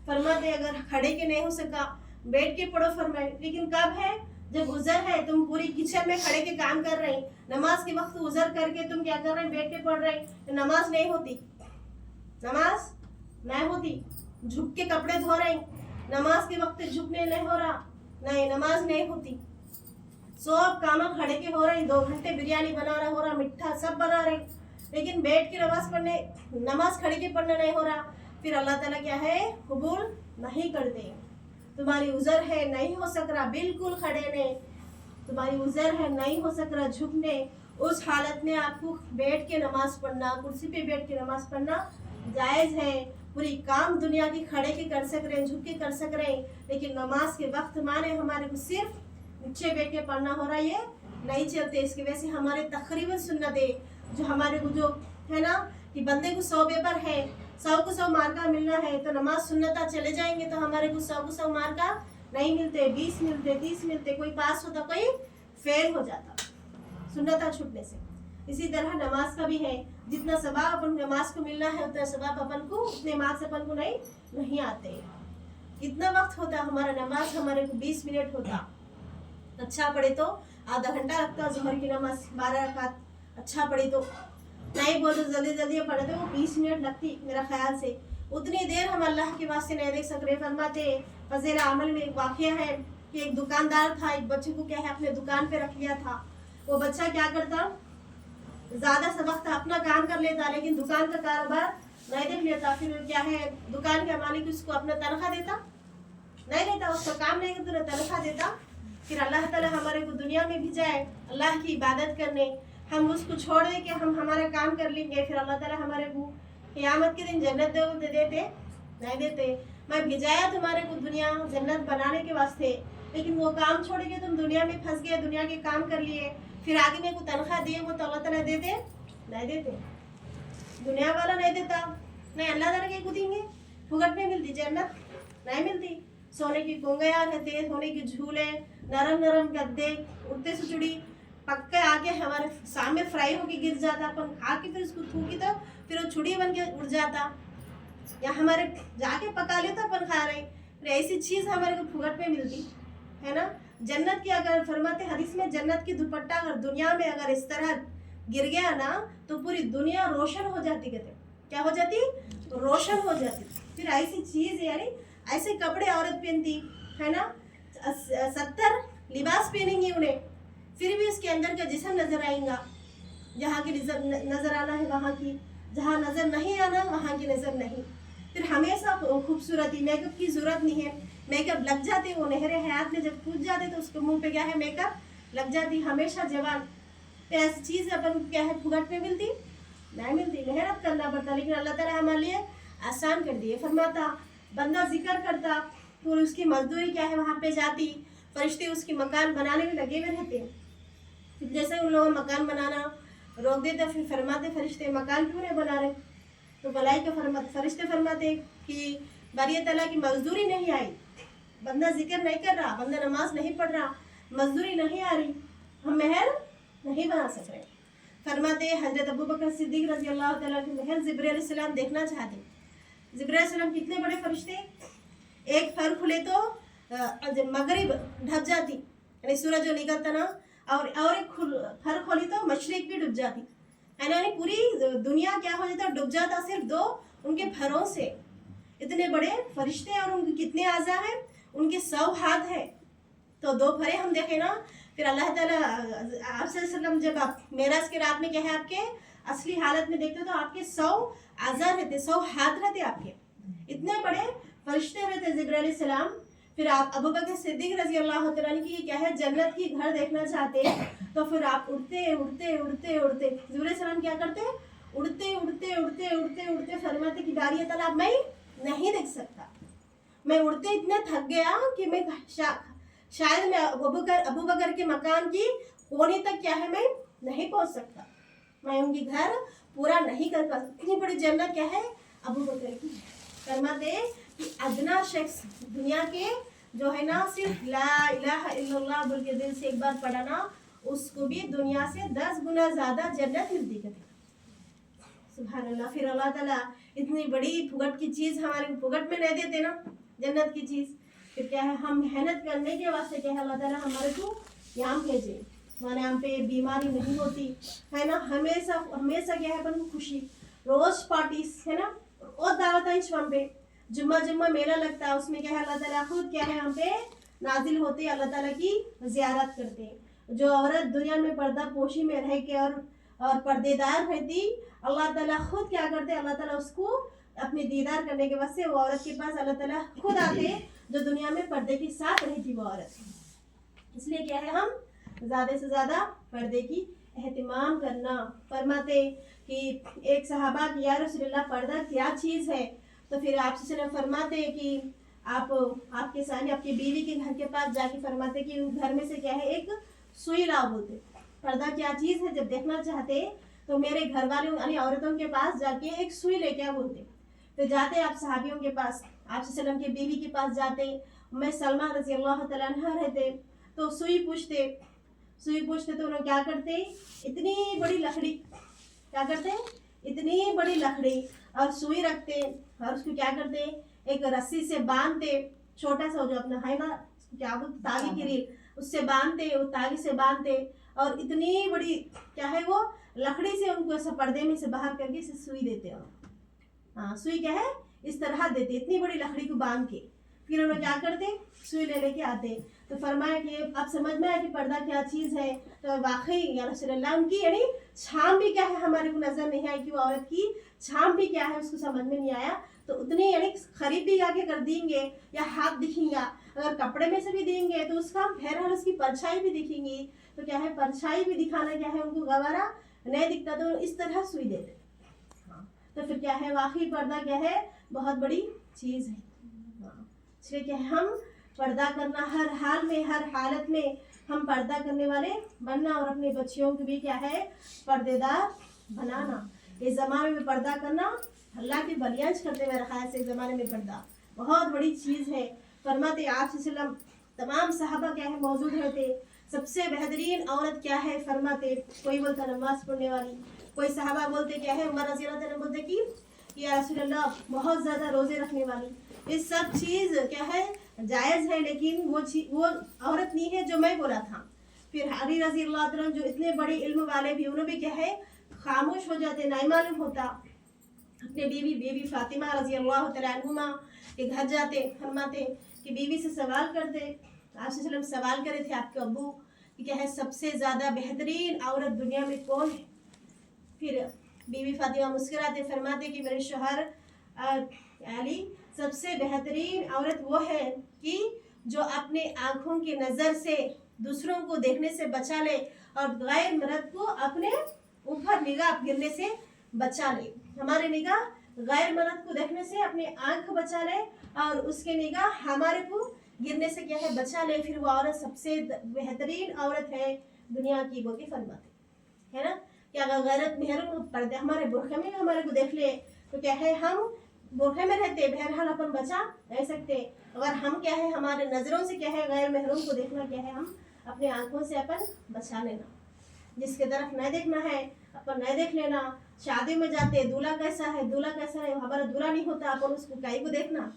फरमाते अगर खड़े के नहीं हो सका बैठ के पढ़ो फरमाए, लेकिन कब है, जब उज़र है, तुम पूरी किचन में खड़े के काम कर रहे हैं, नमाज के वक्त उज़र करके तुम क्या कर रहे हैं, बैठ के पढ़ रहे हैं, तो नमाज नहीं होती, नमाज नहीं होती। झुक के कपड़े धो रहे हैं, नमाज के वक्त झुकने नहीं हो रहा, नहीं नमाज नहीं होती। सब काम खड़े के हो रहे, 2 घंटे बिरयानी बना रहा हो रहा, मिठा सब बना रहे, लेकिन बैठ के नमाज पढ़ने, नमाज खड़े के पढ़ना नहीं हो रहा, फिर अल्लाह ताला क्या है, कबूल नहीं करते। तुम्हारी उज़र है, नहीं हो सक रहा बिल्कुल खड़े ने, तुम्हारी उज़र है, नहीं हो सक रहा झुकने, उस हालत में आपको बैठ के नमाज पढ़ना, कुर्सी पे बैठ के नमाज पढ़ना जायज़ है। पूरी काम दुनिया की खड़े के कर सक रहे हैं, झुक के कर सक रहे हैं, लेकिन नमाज के वक्त माने हमारे को सिर्फ नीचे बैठ के पढ़ना हो रहा है, ये नहीं चलते। इसकी वजह से हमारे तकरीबन सुन्नतें जो हमारे को जो है ना कि बंदे को 100 पेपर है, 100 को 100 मार्का मिलना है, तो नमाज सुन्नता चले जाएंगे तो हमारे को 100 को 100 मार्का नहीं मिलते, 20 मिलते, 30 मिलते, कोई पास होता कोई फेल हो जाता सुन्नता छूटने से। इसी तरह नमाज का भी है, जितना सवाब अपन नमाज को मिलना है उतना सवाब अपन को, उतने मार्क्स अपन को नहीं आते। कितना वक्त होता हमारा नमाज, हमारे को 20 मिनट होता, अच्छा पढ़े तो आधा घंटा लगता, ज़ोहर की नमाज 12 रकात अच्छा पढ़े तो, नहीं बोलो जल्दी जल्दी पढ़े तो 20 मिनट लगती मेरा ख्याल से। उतनी देर हम अल्लाह के वास्ते नहीं देख सक रहे। फरमाते फज़ील अमल में एक वाक़या है कि एक दुकानदार था, एक बच्चे को क्या है अपने दुकान पे रख लिया था। वो बच्चा क्या करता, ज़्यादा सा वक्त अपना काम कर लेता, लेकिन दुकान का कारोबार नहीं देख लेता। फिर क्या है, दुकान का मालिक उसको अपना तनख्वाह देता नहीं देता, उसका काम नहीं करता, तनख्वाह देता। फिर अल्लाह ताला हमारे को दुनिया में भी जाए अल्लाह की इबादत करने, हम उसको छोड़ दे के हम हमारा काम कर लेंगे, फिर अल्लाह ताला हमारे को क़यामत के दिन जन्नत देते नहीं देते। मैं भिजाया तुम्हारे को दुनिया जन्नत बनाने के वास्ते, लेकिन वो काम छोड़ के तुम दुनिया में फंस गए, दुनिया के काम कर लिए, फिर आगे मेरे को तनख्वाह दिए, वो तो अल्लाह ताला देते नहीं देते, दुनिया वाला नहीं देता, नहीं अल्लाह ताला के को देंगे, फुकट में मिलती जन्नत नहीं मिलती। सोने की कोंगया रहते, सोने के झूले, नरम नरम गद्दे, उड़ते से चुड़ी पक्के आके हमारे सामने फ्राई होके गिर जाता, अपन खा के फिर उसको थूकी तो फिर वो छुड़ी बन के उड़ जाता, या हमारे जाके पका ले तो अपन खा रहे। फिर ऐसी चीज़ हमारे को फुकट में मिलती है ना। जन्नत की अगर फरमाते हदीस में, जन्नत की दुपट्टा अगर दुनिया में अगर इस तरह गिर गया ना तो पूरी दुनिया रोशन हो जाती, कहते क्या हो जाती, रोशन हो जाती। फिर ऐसी चीज़ यानी ऐसे कपड़े औरत पहनती है ना, 70 लिबास पहनेंगी उन्हें, फिर भी उसके अंदर का जिस्म नजर आएगा, जहाँ की नजर आना है वहाँ की, जहाँ नजर नहीं आना वहाँ की नजर नहीं। फिर हमेशा खूबसूरती, मेकअप की जरूरत नहीं है, मेकअप लग जाते, वो नहरे हयात में जब कूद जाते तो उसके मुंह पे क्या है, मेकअप लग जाती, हमेशा जवान। तो ऐसी चीज़ अपन क्या है फुकट में मिलती नहीं मिलती, मेहनत करना पड़ता, लेकिन अल्लाह ताला हमारे लिए आसान कर दिए। फरमाता बंदा जिक्र करता, फिर उसकी मजदूरी क्या है वहाँ पे जाती, फरिश्ते उसकी मकान बनाने में लगे हुए रहते हैं। फिर जैसे उन लोगों मकान बनाना रोक देते, फिर फरमाते फरिश्ते मकान क्यों नहीं बना रहे, तो भलाई के फरिश्ते फरमाते कि बारी ताला की मजदूरी नहीं आई, बंदा जिक्र नहीं कर रहा, बंदा नमाज नहीं पढ़ रहा, मजदूरी नहीं आ रही, हम महल नहीं बना सक रहे। फरमाते हजरत अबू बकर सिद्दीक रज़ी अल्लाह तआला के महल जिब्रील अलैहिस्सलाम देखना चाहते। जिब्रील अलैहिस्सलाम कितने बड़े फरिश्ते, एक फर खुले तो मगरिब ढक जाती, यानी सूरज जो निकलता ना, और एक फर खोली तो मशरिक भी डूब जाती है ना, यानी पूरी दुनिया क्या हो जाता, डूब जाता सिर्फ 2 उनके फरों से। इतने बड़े फरिश्ते और उनके कितने आज़ा हैं, उनके 100 हाथ है, तो 2 फरे हम देखें ना। फिर अल्लाह ताला आप सल्लल्लाहु जब आप मेराज के रात में क्या है आपके असली हालत में देखते हो तो आपके 100 आज़ा रहते, 100 हाथ रहते आपके, इतने बड़े फरिश्ते रहते जिब्रील अलैहिस्सलाम। फिर आप अबू बकर सिद्दीक रज़ी अल्लाह तआला की क्या है जन्नत की घर देखना चाहते, तो फिर आप उड़ते उड़ते उड़ते उड़ते जिब्रील अलैहिस्सलाम क्या करते, उड़ते उड़ते उड़ते उड़ते उड़ते फरमाते कि बारी ताला मैं नहीं देख सकता, मैं उड़ते इतना थक गया कि मैं शायद मैं अबू बकर के मकान की कोने तक क्या है मैं नहीं पहुंच सकता, मैं उनकी घर पूरा नहीं कर पा सकती। इतनी बड़ी जन्नत क्या है अबू बकर की। फरमाते कि अदना शख्स दुनिया के जो है ना सिर्फ ला इलाहा इल्लल्लाह बोल के दिल से एक बार पढ़ा ना, उसको भी दुनिया से 10 गुना ज़्यादा जन्नत मिलती है। सुभान अल्लाह। फिर अल्लाह ताला इतनी बड़ी फुगट की चीज़ हमारे को फुगट में नहीं देते ना, जन्नत की चीज़। फिर क्या है, हम मेहनत करने के वास्ते क्या है अल्लाह ताला हमारे को यहाँ भेजे, माने हम पे बीमारी नहीं होती है ना, हमेशा हमेशा क्या है अपन को खुशी, रोज पार्टीज है ना, और दावत है हम पे, जुम्मा जुम्मा मेला लगता है, उसमें क्या है अल्लाह ताला खुद क्या है हम पे नाजिल होते, अल्लाह ताला की ज़ियारत करते हैं। जो औरत दुनिया में पर्दा पोशी में रह के और पर्देदार रहती, अल्लाह ताला खुद क्या करते, अल्लाह ताला उसको अपने दीदार करने के वास्ते वो औरत के पास अल्लाह ताला खुद आते, जो दुनिया में पर्दे के साथ रहती वो औरत। इसलिए क्या है हम ज़्यादा से ज़्यादा पर्दे की एहतमाम करना। फरमाते कि एक सहाबा की या रसूलल्लाह पर्दा क्या चीज़ है, तो फिर आप फरमाते कि आप आपके सामने आपकी बीवी के घर के पास जाके फरमाते कि घर में से क्या है एक सुई लाओ बोलते। पर्दा क्या चीज़ है जब देखना चाहते तो मेरे घर वालों यानी औरतों के पास जाके एक सुई लेके आ बोलते। तो जाते आप सहाबियों के पास, आप सल्लम के बीवी के पास जाते, मैं सलमा रजी अल्लाह तआला अन्हा रहते, तो सुई पूछते तो उन्होंने क्या करते, इतनी बड़ी लकड़ी, क्या करते इतनी बड़ी लकड़ी और सुई रखते और उसको क्या करते एक रस्सी से बांधते, छोटा सा जो अपना है ना क्या बोलते तागी की रील, उससे बांधते, वो तागी से बांधते और इतनी बड़ी क्या है वो लकड़ी से उनको ऐसा पर्दे में से बाहर करके इसे सुई देते हैं। हाँ, सुई क्या है इस तरह देते, इतनी बड़ी लकड़ी को बांध के, फिर उन्होंने क्या करते सुई ले लेके आते। तो फरमाया कि अब समझ में आया कि पर्दा क्या चीज़ है। तो वाकई या रसूलल्लाह उनकी यानी छाम भी क्या है हमारे को नजर नहीं आई कि वो औरत की छाम भी क्या है उसको समझ में नहीं आया। तो उतने यानी खरीद भी आके कर देंगे या हाथ दिखेगा, अगर कपड़े में से भी देंगे तो उसका बहरहाल उसकी परछाई भी दिखेंगी, तो क्या है परछाई भी दिखाना क्या है उनको गवारा नहीं दिखता, तो इस तरह सुई देते। हाँ, तो फिर क्या है वाकई पर्दा क्या है बहुत बड़ी चीज़ है। इसलिए क्या है हम पर्दा करना, हर हाल में हर हालत में हम पर्दा करने वाले बनना और अपने बच्चियों को भी क्या है पर्देदार बनाना। इस ज़माने में पर्दा करना अल्लाह के बलियांश करते मेरे ख्याल से ज़माने में पर्दा बहुत बड़ी चीज़ है। फरमाते आप सल्लम तमाम सहाबा क्या है मौजूद रहते, सबसे बेहतरीन औरत क्या है फरमाते, कोई बोलता नमाज पढ़ने वाली, कोई सहाबा बोलते क्या है उमर रज़ी अल्लाह तआला बोलते कि या रसूलल्लाह बहुत ज़्यादा रोज़े रखने वाली। ये सब चीज़ क्या है जायज़ है, लेकिन वो औरत नहीं है जो मैं बोला था। फिर अली रज़ी अल्लाह तआला जो इतने बड़े इल्म वाले भी, उन्होंने भी क्या है खामोश हो जाते, नहीं मालूम होता। अपने बीवी फातिमा रज़ी अल्लाह तआला अन्हुमा के घर जाते, फरमाते कि बीवी से सवाल करते, आप सल्लम सवाल करे थे आपके अब्बू कि क्या है सबसे ज़्यादा बेहतरीन औरत दुनिया में कौन है। फिर बीवी फातिमा मुस्कुराते फरमाते कि मेरे शौहर अली सबसे बेहतरीन औरत वो है कि जो अपने आँखों की नज़र से दूसरों को देखने से बचा ले और गैर मर्द को अपने ऊपर निगाह गिरने से बचा ले। हमारे निगाह गैर मर्द को देखने से अपने आँख बचा ले और उसके निगाह हमारे को गिरने से क्या है बचा ले। फिर वो औरत सबसे बेहतरीन औरत है दुनिया की, बोल के फरमाते है ना कि अगर गैरत महरून पर्दे हमारे बुरखे में हमारे को देख ले तो क्या है हम बुरखे में रहते, बहरहाल अपन बचा रह सकते। अगर हम क्या है हमारे नज़रों से क्या है गैर महरून को देखना क्या है हम अपने आँखों से अपन बचा लेना, जिसके तरफ नहीं देखना है अपन नहीं देख लेना। शादी में जाते दूल्हा कैसा है हमारा दूल्हा नहीं होता, अपन उसको काई को देखना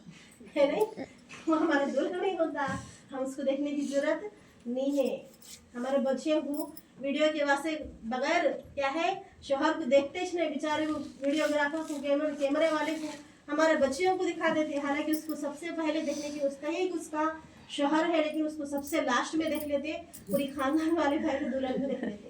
है नहीं, वो हमारा दूल्हा नहीं होता, हम उसको देखने की जरूरत नहीं है। हमारे बच्चियों को वीडियो के वास्ते बगैर क्या है शोहर को देखते ही नहीं, बेचारे वो वीडियोग्राफर को कैमरे वाले को हमारे बच्चियों को दिखा देते, हालांकि उसको सबसे पहले देखने की उसका शोहर है, लेकिन उसको सबसे लास्ट में देख लेते, पूरी खानदान वाले भाई को दुल्हन को देख लेते।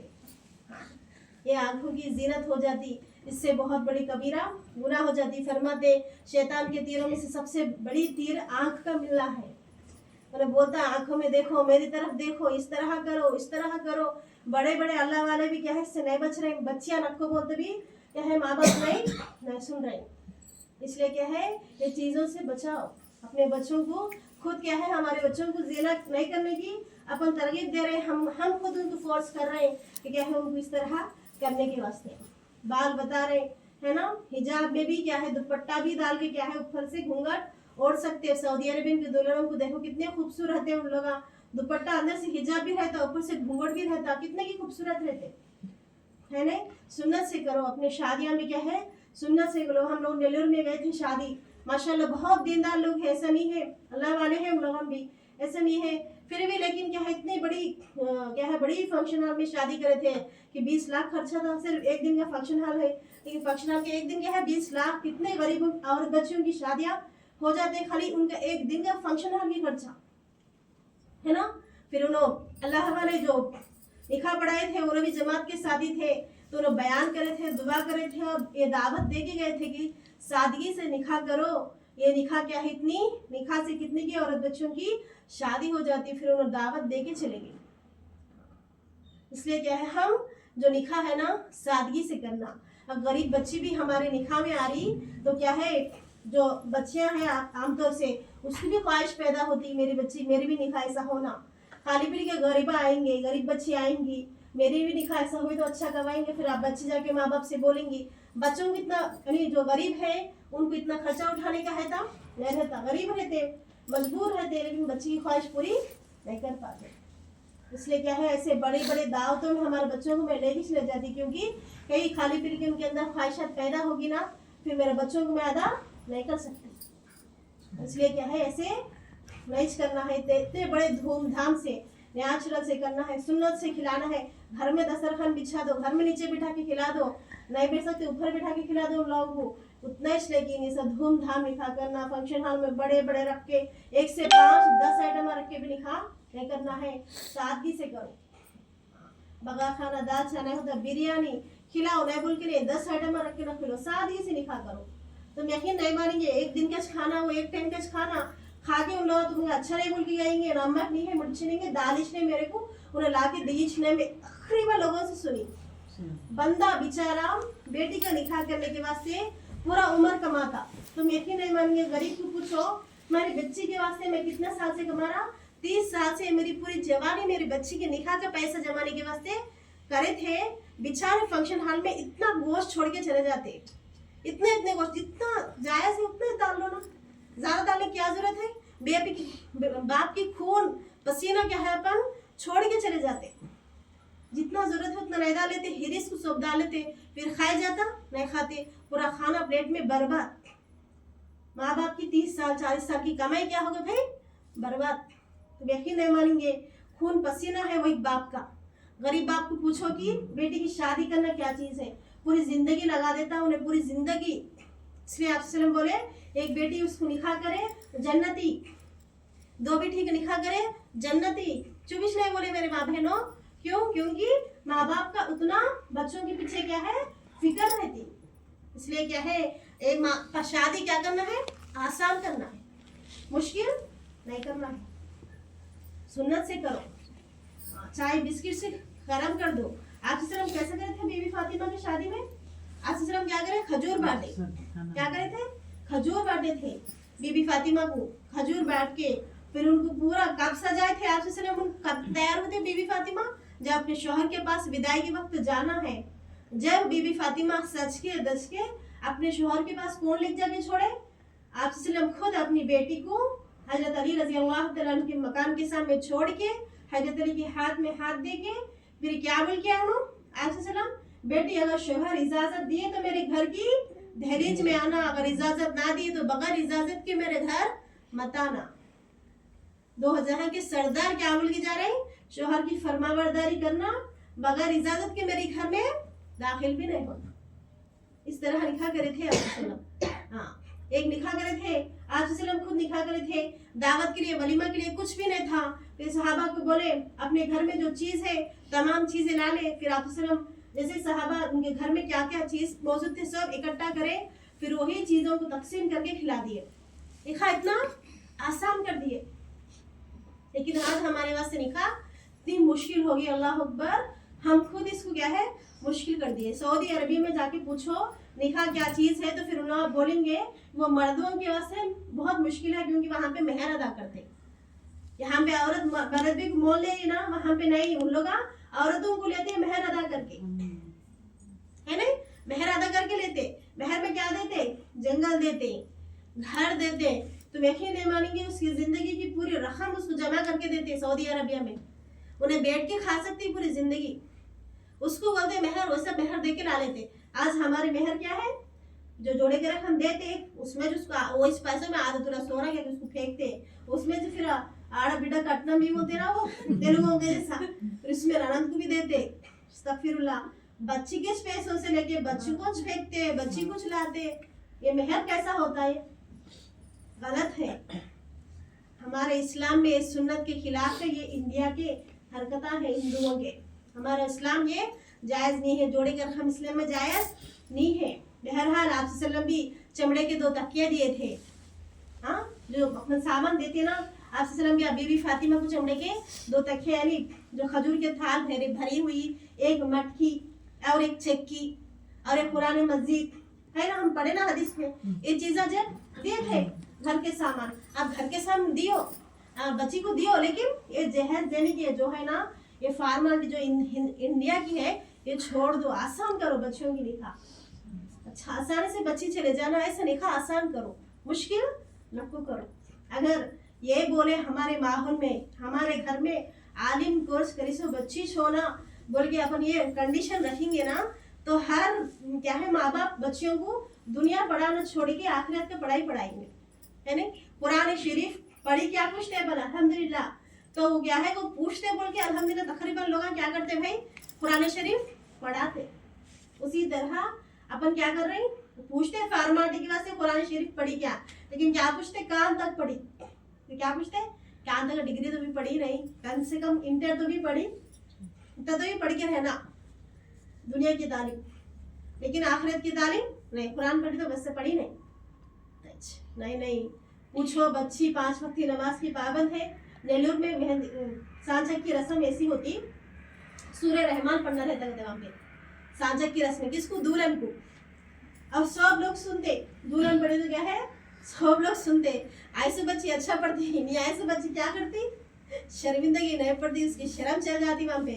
ये आंखों की जीनत हो जाती, इससे बहुत बड़ी कबीरा गुनाह हो जाती। फरमाते शैतान के तीरों में से सबसे बड़ी तीर आंख का मिलना है। मतलब बोलता आंखों में देखो, मेरी तरफ देखो, इस तरह करो। बड़े बड़े अल्लाह वाले भी क्या है इससे नहीं बच रहे, बच्चियां नक्को बोलते भी क्या है माँ बाप नहीं सुन रहे। इसलिए क्या है ये चीज़ों से बचाओ अपने बच्चों को। खुद क्या है हमारे बच्चों को ज़िना नहीं करने की अपन तरगीब दे रहे हैं, हम खुद उनको फोर्स कर रहे हैं कि क्या है उनको इस तरह करने के वास्ते बाल बता रहे है ना। हिजाब में भी क्या है दुपट्टा भी डाल के क्या है ऊपर से घूंघट ओढ़ सकते हैं। सऊदी अरेबियन के दुल्हनों को देखो कितने खूबसूरत है, उन लोग दुपट्टा अंदर से हिजाब भी रहता ऊपर से घूंघट भी रहता, कितने की खूबसूरत रहते है नहीं। सुन्नत से करो, अपने शादियाँ में क्या है सुन्नत से लोग, हम लोग नेल्लोर में गए थे शादी, माशाल्लाह बहुत दीनदार लोग हैं, ऐसा नहीं है, अल्लाह वाले हैं उन लोग, हम भी ऐसा नहीं है, फिर भी लेकिन क्या है इतनी बड़ी क्या है बड़ी फंक्शन हॉल में शादी करे थे कि 20 लाख खर्चा था, सिर्फ एक दिन का फंक्शन हॉल है, लेकिन फंक्शन हॉल के एक दिन क्या है 20 लाख, कितने गरीब और बच्चियों की शादियां हो जाते हैं खाली उनका एक दिन का फंक्शन हॉल की खर्चा है ना। फिर उन्होंने अल्लाह वाले जो निकाह पढ़ाए थे उन्होंने भी जमात के शादी थे, तो उन्होंने बयान करे थे, दुआ करे थे और ये दावत दे के गए थे कि सादगी से निकाह करो, ये निकाह क्या है इतनी, निकाह से कितने की औरत बच्चों की शादी हो जाती, फिर उन्होंने दावत दे के चले गए। इसलिए क्या है हम जो निकाह है ना सादगी से करना। अब गरीब बच्ची भी हमारे निकाह में आ रही तो क्या है जो बच्चियां हैं आमतौर से उसकी भी ख्वाहिश पैदा होती, मेरी बच्ची मेरी भी निकाह ऐसा होना, खाली पीली के गरीबा आएंगे, गरीब बच्ची आएंगी, मेरी भी निकाह ऐसा हुई तो अच्छा करवाएंगे, फिर आप बच्चे जाके माँ बाप से बोलेंगी, बच्चों को इतना यानी जो गरीब है उनको इतना खर्चा उठाने का है था नहीं रहता, गरीब रहते मजबूर रहते, लेकिन बच्ची की ख्वाहिश पूरी नहीं कर पाते। इसलिए क्या है ऐसे बड़े बड़े दावतों में हमारे बच्चों को मैं लेके चले जाती, क्योंकि कई खाली पीली के उनके अंदर ख्वाहिशात पैदा होगी ना, फिर मेरे बच्चों को मैं अदा नहीं कर सकती। इसलिए क्या है ऐसे नहीं करना है, इतने बड़े धूमधाम से नेचुरल से करना है, सुन्नत से खिलाना है, घर में दस्तरखान बिछा दो, घर में नीचे बिठा के खिला दो, नहीं बैठ सकते ऊपर बिठा के खिला दो उन लोगों को, उतना इसलिए कि नहीं सब धूमधाम निकाह करना, फंक्शन हॉल में बड़े बड़े रख के 1 से 5 10 आइटम रख के भी निकाह नहीं करना है, सादगी से करो। बगा खाना दाल चाना होता बिरयानी खिलाओ नहीं बोल के नहीं, 10 आइटम रख के रख लो, सादगी से निकाह करो। तुम यकीन नहीं मानेंगे, एक दिन का खाना वो एक टाइम का खाना खा के उन लोग तुम्हें अच्छा नहीं बोल के जाएंगे, नमक नहीं है मिर्ची नहीं है दालिश ने मेरे को उन्हें ला के दीज ने में आखिरी बार लोगों से सुनी, बंदा बेचारा बेटी का निकाह करने के वास्ते पूरा उम्र कमाता। तुम यकीन नहीं मानेंगे, गरीब को पूछो मेरी बच्ची के वास्ते मैं कितना साल से कमा रहा, 30 साल से मेरी पूरी जवानी मेरी बच्ची के निकाह का पैसा जमाने के वास्ते करे थे। बेचारे फंक्शन हॉल में इतना गोश्त छोड़ के चले जाते, इतने इतने गोश्त, जितना जायज है उतना डाल लो ना, ज्यादा डालने की क्या जरूरत है, बाप की खून पसीना क्या है अपन छोड़ के चले जाते, जितना जरूरत है उतना नहीं डाल लेते, हिरिस को सब डाल लेते, फिर खाया जाता नहीं खाते, पूरा खाना प्लेट में बर्बाद। माँ बाप की 30 साल 40 साल की कमाई क्या होगा भाई, बर्बाद। तो यकीन नहीं मानेंगे, खून पसीना है वही बाप का। गरीब बाप को पूछो कि बेटी की शादी करना क्या चीज है, पूरी जिंदगी लगा देता उन्हें, पूरी जिंदगी। इसलिए आप सल्लम बोले एक बेटी उसको निकाह करे जन्नती, 2 बेटी का निकाह करे जन्नती। चुबिश नहीं बोले मेरे माँ बहनों, क्यों? क्योंकि माँ बाप का उतना बच्चों के पीछे क्या है फिक्र रहती। इसलिए क्या है एक माँ का शादी क्या करना है, आसान करना है, मुश्किल नहीं करना है, सुन्नत से करो, चाय बिस्किट से गरम कर दो। आप सल्लम कैसे करे थे बीबी फातिमा की शादी में, आप सल्लम क्या करे, खजूर बांटे, क्या करे थे, खजूर बांटे थे बीबी फातिमा को, खजूर बांट के फिर उनको पूरा कब सजाए थे आप सल्लम, कब तैयार होते बीबी फातिमा, जब अपने शौहर के पास विदाई के वक्त जाना है, जब बीबी फातिमा सज के दस के अपने शौहर के पास कौन लेके जाके छोड़े, आप सल्लम खुद अपनी बेटी को हजरत अली रजी अल्लाह तआला अन्हु के मकान के सामने छोड़ के हजरत अली के हाथ में हाथ दे के फिर क्या बोल के आनो, आप सल्लम बेटी अगर शौहर इजाजत दिए तो मेरे घर की दहलीज में आना, अगर इजाजत ना दिए तो बगैर इजाजत के मेरे घर मत आना। 2 जहां के सरदार क्या बोल के जा रहे हैं, शौहर की फरमाबरदारी करना, बगैर इजाजत के मेरे घर में दाखिल भी नहीं होना। इस तरह निकाह करे थे आप। हाँ, एक निकाह करे थे आप सल्लम, खुद निकाह करे थे, दावत के लिए वलीमा के लिए कुछ भी नहीं था, फिर सहाबा को बोले अपने घर में जो चीज है तमाम चीजें ला ले, फिर आप सल्लम जैसे सहाबा उनके घर में क्या क्या चीज मौजूद थे सब इकट्ठा करे, फिर वही चीजों को तकसीम करके खिला दिए, निकाह इतना आसान कर दिए। लेकिन आज हमारे वास्ते निकाह इतनी मुश्किल हो गई, अल्लाह अकबर, हम खुद इसको क्या है मुश्किल कर दिए। सऊदी अरबिया में जाके पूछो निकाह क्या चीज है तो फिर उन्होंने बोलेंगे वो मर्दों के वास्ते बहुत मुश्किल है, क्योंकि वहां पे मेहर अदा करते, यहाँ पे औरत मर्द भी मोल ले ना, वहां पे नहीं, उन लोग औरतों को लेते मेहर अदा करके, है ना, मेहर अदा करके लेते। मेहर में क्या देते, जंगल देते, घर देते, तुम यकीन नहीं मानेंगे उसकी जिंदगी की पूरी रकम उसको जमा करके देते सऊदी अरबिया में, उन्हें बैठ के खा सकती पूरी जिंदगी, उसको बोलते मेहर, वैसा मेहर दे के ला लेते। आज हमारे मेहर क्या है, जो जोड़े के रकम देते उसमें जो उसका वो इस पैसे में आदतुल्ला सोना क्या उसको फेंकते, उसमें जो फिर आड़ा बिड़ा कटना भी बोलते ना वो तेलुगु के जैसा, फिर उसमें अनंत को भी देते। अस्तगफिरुल्लाह, बच्ची के पैसों से लेके बच्ची को फेंकते, बच्ची को लाते, ये मेहर कैसा होता है? गलत है। हमारे इस्लाम में इस सुन्नत के खिलाफ है। ये इंडिया के हरकत है हिंदुओं के। हमारा इस्लाम ये जायज़ नहीं है, जोड़े का रकम इस्लाम में जायज़ नहीं है। बहरहाल आप सल्लम भी चमड़े के 2 तकिया दिए थे, हाँ, जो अपना सामान देते ना, आप सल्लम की बीबी फातिमा को चमड़े के 2 तकिया, यानी जो खजूर के थाल भरी हुई, एक मटकी और एक चक्की और एक कुरान मस्जिद है ना, हम पढ़े ना हदीस में, ये चीज़ें जब दिए थे घर के सामान, आप घर के सामान दियो, बच्ची को दियो, लेकिन ये जहेज देने की जो है ना, ये फॉर्मेलिटी जो इंडिया की है, ये छोड़ दो, आसान करो बच्चियों की निकाह। अच्छा, आसानी से बच्ची चले जाना, ऐसा निकाह आसान करो, मुश्किल नको करो। अगर ये बोले हमारे माहौल में, हमारे घर में आलिम कोर्स करी सो बच्ची छोना बोल के अपन ये कंडीशन रखेंगे ना, तो हर क्या है, माँ बाप बच्चियों को दुनिया पढ़ाना छोड़ के आखिरत का पढ़ाई पढ़ाएंगे, है नहीं? कुरान शरीफ पढ़ी क्या पूछते बोला अल्हम्दुलिल्लाह, तो वो क्या है, वो पूछते बोल के अल्हम्दुलिल्लाह तकरीबन लोग क्या करते भाई, कुरान शरीफ पढ़ाते। उसी तरह अपन क्या कर रहे हैं, पूछते फॉर्मेलिटी की वजह से कुरान शरीफ पढ़ी क्या, लेकिन क्या पूछते, कहाँ तक पढ़ी, तो क्या पूछते, कहाँ तक, डिग्री तो भी पढ़ी नहीं, कम से कम इंटर तो भी पढ़ी, इतना तो भी पढ़ के रहना, दुनिया की तालीम, लेकिन आखिरत की तालीम नहीं। कुरान पढ़ी तो बस से पढ़ी नहीं, नहीं पूछो। बच्ची 5 वक्त की नमाज की पाबंद है। नेल्लूर में मेहंदी सांझक की रस्म ऐसी होती, सूर्य रहमान पढ़ना रहता है वहाँ पे, सांझक की रस्म किसको, दुल्हन को। अब सब लोग सुनते, दुल्हन पढ़े तो क्या है, सब लोग सुनते। ऐसे बच्ची अच्छा पढ़ती ही नहीं, ऐसे बच्ची क्या करती, शर्मिंदगी नहीं पढ़ती, उसकी शर्म चल जाती वहाँ पे,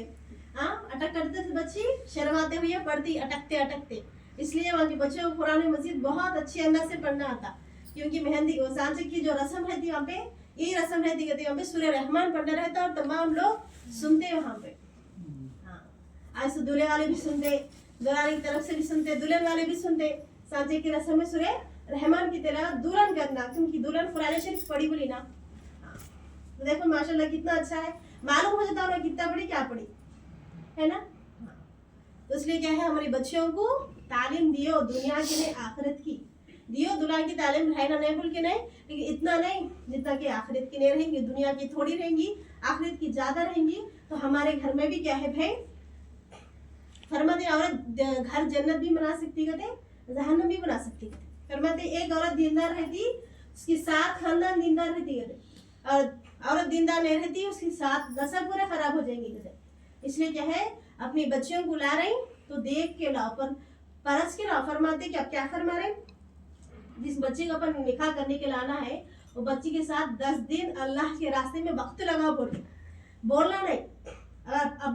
हाँ, अटक करते थे बच्ची, शर्माते हुए पढ़ती, अटकते अटकते। इसलिए वहाँ के बच्चों को कुरान मजीद बहुत अच्छे अंदाज से पढ़ना आता, क्योंकि मेहंदी वो सांझक की जो रस्म रहती वहाँ पे, ये रस्म रहती, कहती वहाँ पे सूर्य रहमान पढ़ना रहता और तमाम लोग सुनते वहाँ पे। हाँ, ऐसे दूल्हे वाले भी सुनते, दुल्हन की तरफ से भी सुनते, दुल्हन वाले भी सुनते। सांझक की रस्म में सूर्य रहमान की तरह दुल्हन करना, क्योंकि दुल्हन कुरान शरीफ पढ़ी बोली ना। हाँ, तो देखो माशाल्लाह कितना अच्छा है, मालूम हो जाता है कितना पढ़ी क्या पढ़ी, है ना। तो इसलिए क्या है, हमारी बच्चियों को तालीम दियो, दुनिया की नहीं आखिरत की दियो। दुनिया की तालीम रहना नहीं बोल के नहीं, लेकिन इतना नहीं जितना कि आखिरत की नहीं रहेंगी, दुनिया की थोड़ी रहेंगी, आखिरत की ज्यादा रहेंगी। तो हमारे घर में भी क्या है भाई, फरमाते औरत घर जन्नत भी बना सकती है, जहन्नम भी बना सकती है। फरमाते एक औरत दीनदार रहती, उसकी 7 खानदान दीनदार रहती है, और औरत दीनदार नहीं रहती, उसकी 7 नस्ल पूरे खराब हो जाएंगे। इसलिए क्या है, अपनी बच्चियों को ला रही तो देख के लाओ, पर परस के लाओ। फरमाते कि अब क्या फरमा रहे, जिस बच्चे को अपन निकाह करने के लाना है, वो बच्ची के साथ 10 दिन अल्लाह के रास्ते में वक्त लगाओ, बोलना नहीं। अगर अब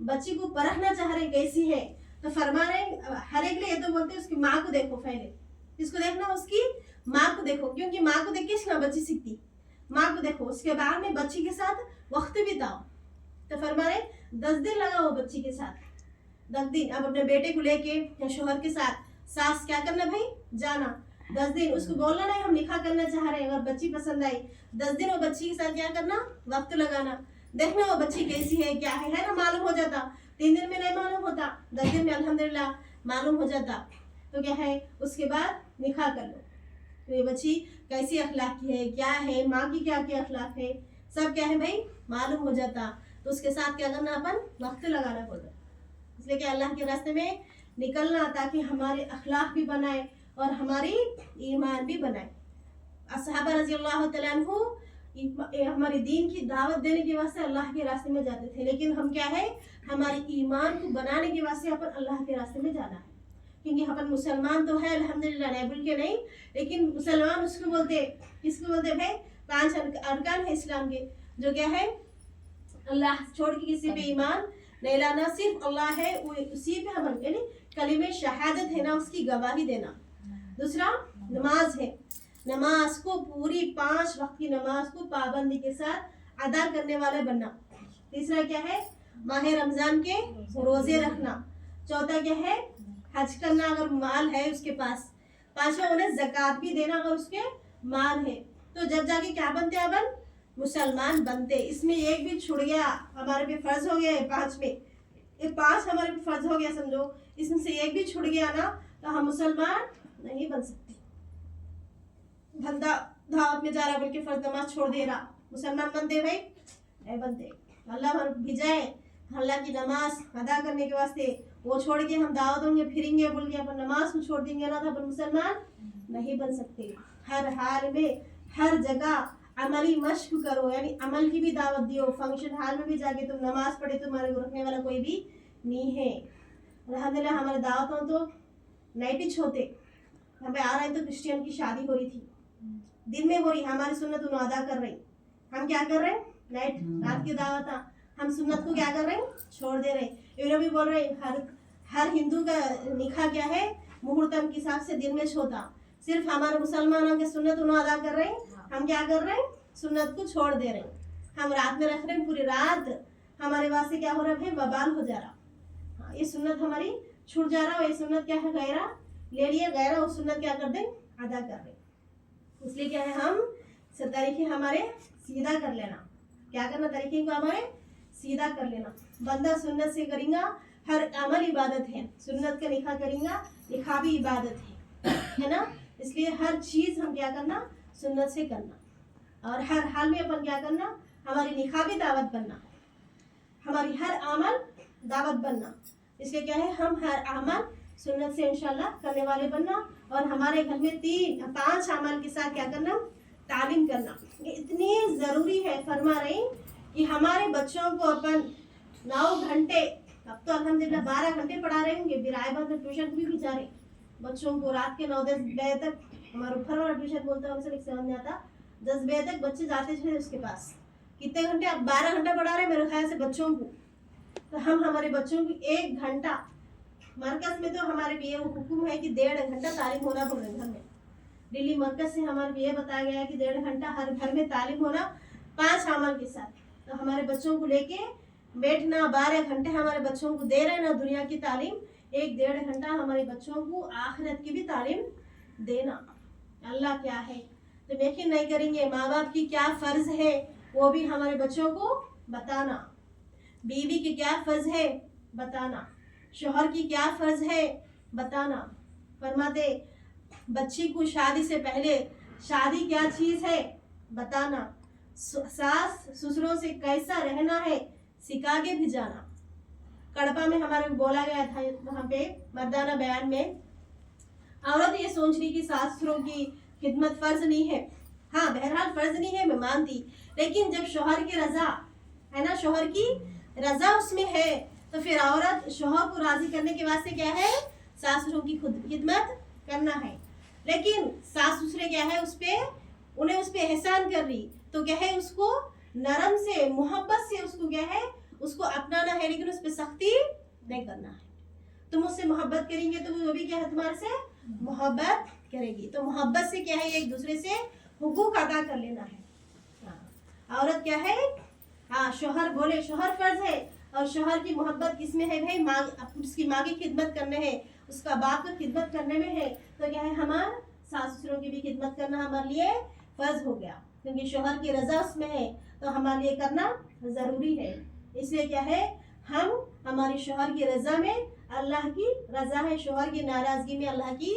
बच्ची को परखना चाह रहे कैसी है, तो फरमा रहे हर एक लिए तो बोलते उसकी माँ को देखो, पहले किसको देखना, उसकी माँ को देखो, क्योंकि माँ को देख के बच्ची सीखती, माँ को देखो, उसके बाद में बच्ची के साथ वक्त बिताओ। तो फरमा रहे 10 दिन लगाओ बच्ची के साथ, 10 दिन। अब अपने बेटे को लेके या शोहर के साथ सास क्या करना भाई, जाना 10 दिन, उसको बोलना नहीं हम निकाह करना चाह रहे हैं। अगर बच्ची पसंद आई 10 दिन वो बच्ची के साथ क्या करना, वक्त लगाना, देखना वो बच्ची कैसी है क्या है ना, मालूम हो जाता। 3 दिन में नहीं मालूम होता, 10 दिन में अल्हम्दुलिल्लाह मालूम हो जाता, तो क्या है उसके बाद निकाह कर लो। तो ये बच्ची कैसी अखलाक की है, क्या है, माँ की क्या क्या अखलाक है, सब क्या है भाई मालूम हो जाता। तो उसके साथ क्या करना, अपन वक्त लगाना पड़ता। इसलिए कि अल्लाह के रास्ते में निकलना, ताकि हमारे अखलाक भी बनाए और हमारी ईमान भी बनाए। असहाबा रज़ी अल्लाह तआला अन्हु हमारे दीन की दावत देने के वास्ते अल्लाह के रास्ते में जाते थे, लेकिन हम क्या है, हमारे ईमान को बनाने के वास्ते अपन अल्लाह के रास्ते में जाना है। क्योंकि अपन मुसलमान तो है अल्हम्दुलिल्लाह, नहीं बोल के नहीं, लेकिन मुसलमान उसको बोलते, किसको बोलते भाई, 5 अरकान है इस्लाम के, जो क्या है, अल्लाह छोड़ के किसी पे ईमान नहीं लाना, सिर्फ अल्लाह है उसी पे हम, यानी कलिमे शहादत है ना, उसकी गवाही देना। दूसरा नमाज है, नमाज को पूरी 5 वक्त की नमाज को पाबंदी के साथ अदा करने वाले बनना। तीसरा क्या है, माह रमजान के रोजे रखना। चौथा क्या है, हज करना अगर माल है उसके पास, पांचवा उन्हें जक़ात भी देना अगर उसके माल है, तो जब जाके क्या बनते हैं अपन, मुसलमान बनते। इसमें एक भी छूट गया हमारे पे फर्ज हो गया है, पांच में ये पांच हमारे पे फर्ज हो गया समझो, इसमें से एक भी छूट गया ना तो हम मुसलमान नहीं बन सकते। बंदा दावत में जा रहा बोल के फर्ज नमाज छोड़ दे रहा, मुसलमान बनते भाई नहीं बनते। अल्लाह हमें भेजाए अल्लाह की नमाज अदा करने के वास्ते, वो छोड़ के हम दावत होंगे फिरेंगे बोल के अपन नमाज को छोड़ देंगे ना तो अपन मुसलमान नहीं बन सकते। हर हाल में हर जगह अमली मश्क करो, यानी अमल की भी दावत दियो। फंक्शन हाल में भी जाके तुम नमाज पढ़े, तुम्हारे को रखने वाला कोई भी नहीं है। अल्हम्दुलिल्लाह हमारे दावतों तो नाइट ही होते, हमें आ रहे तो क्रिश्चियन की शादी हो रही थी, दिन में हो रही, हमारी सुन्नत उन्हें अदा कर रही, हम क्या कर रहे हैं नाइट रात की दावत, हम सुन्नत को क्या कर रहे हैं छोड़ दे रहे हैं। ये भी बोल रहे हैं हर हिंदू का निकाह क्या है मुहूर्तम के हिसाब से दिन में होता, सिर्फ हमारे मुसलमानों के सुन्नत उन्हें अदा कर रहे हैं, हम क्या कर रहे हैं सुन्नत को छोड़ दे रहे हैं। हम रात में रख रहे हैं, पूरी रात हमारे वास्ते क्या हो रहा है बबाल हो जा रहा। हाँ, ये सुन्नत हमारी छूट जा रहा है, ये सुन्नत क्या है गैरा ले लिए, गैरा वो सुन्नत क्या कर दें अदा कर दें। इसलिए क्या है हम तरीके हमारे सीधा कर लेना, क्या करना तरीके को हमारे सीधा कर लेना। बंदा सुन्नत से करेगा, हर अमल इबादत है, सुन्नत का निकाह करेगा निकाह भी इबादत है ना। इसलिए हर चीज़ हम क्या करना सुन्नत से करना, और हर हाल में अपन क्या करना हमारी निकाह भी दावत बनना, हमारी हर अमल दावत बनना। इसलिए क्या है हम हर अमल सुन्नत से इंशाल्लाह करने वाले बनना, और हमारे घर में 3-5 अमल के साथ क्या करना तालीम करना। ये इतनी ज़रूरी है, फरमा रही कि हमारे बच्चों को अपन 9 घंटे, अब तो अल्हम्दुलिल्लाह 12 घंटे पढ़ा रहे होंगे, बिरायबाद में ट्यूशन भी जा रहे बच्चों को, रात के 9-10 बजे तक हमारा ऊपर वाला ट्यूशन बोलता है, उनसे समझ नहीं आता, 10 बजे तक बच्चे जाते थे उसके पास। कितने घंटे, अब 12 घंटा पढ़ा रहे मेरे ख्याल से बच्चों को। तो हम हमारे बच्चों को 1 घंटा, मरकज में तो हमारे लिए हुक्म है कि 1.5 घंटा तालीम होना घर में, दिल्ली मरकज से हमारे लिए बताया गया है कि 1.5 घंटा हर घर में तालीम होना 5 अमल के साथ। तो हमारे बच्चों को लेके बैठना, 12 घंटे हमारे बच्चों को दे रहे हैं ना दुनिया की तालीम, 1-1.5 घंटा हमारे बच्चों को आखिरत की भी तालीम देना। अल्लाह क्या है तो यकीन नहीं करेंगे, माँ बाप की क्या फ़र्ज है वो भी हमारे बच्चों को बताना, बीवी की क्या फ़र्ज है बताना, शोहर की क्या फ़र्ज है बताना। फरमाते बच्ची को शादी से पहले शादी क्या चीज़ है बताना, सास ससुरों से कैसा रहना है सिखा के भी जाना। कड़पा में हमारे को बोला गया था वहाँ पे मर्दाना बयान में, औरत ये सोच रही कि सास ससुरों की खिदमत फ़र्ज नहीं है। हाँ बहरहाल फ़र्ज नहीं है मैं मानती, लेकिन जब शोहर की रज़ा है ना, शोहर की रज़ा उसमें है, तो फिर औरत शोहर को राज़ी करने के वास्ते क्या है सास ससुरों की खिदमत करना है। लेकिन सास ससुर क्या है उन्हें उस पर एहसान कर रही, तो क्या है उसको नरम से मोहब्बत से उसको क्या है उसको अपनाना है, लेकिन उस पर सख्ती नहीं करना है। तुम उससे मोहब्बत करेंगे तो वो भी क्या है तुम्हारे से मोहब्बत करेगी। तो मोहब्बत से क्या है एक दूसरे से हुकूक अदा कर लेना है। औरत क्या है हाँ शोहर बोले शोहर फर्ज है, और शोहर की मोहब्बत किसमें है भाई माँ, उसकी माँ की खिदमत करने है, उसका बाप की खिदमत करने में है। तो क्या है हमारे सास ससुरों की भी खिदमत करना हमारे लिए फर्ज हो गया, क्योंकि शोहर की रजा उसमें है तो हमारे लिए करना ज़रूरी है। इसलिए क्या है हम हमारी शोहर की रजा में अल्लाह की रजा है, शोहर की नाराज़गी में अल्लाह की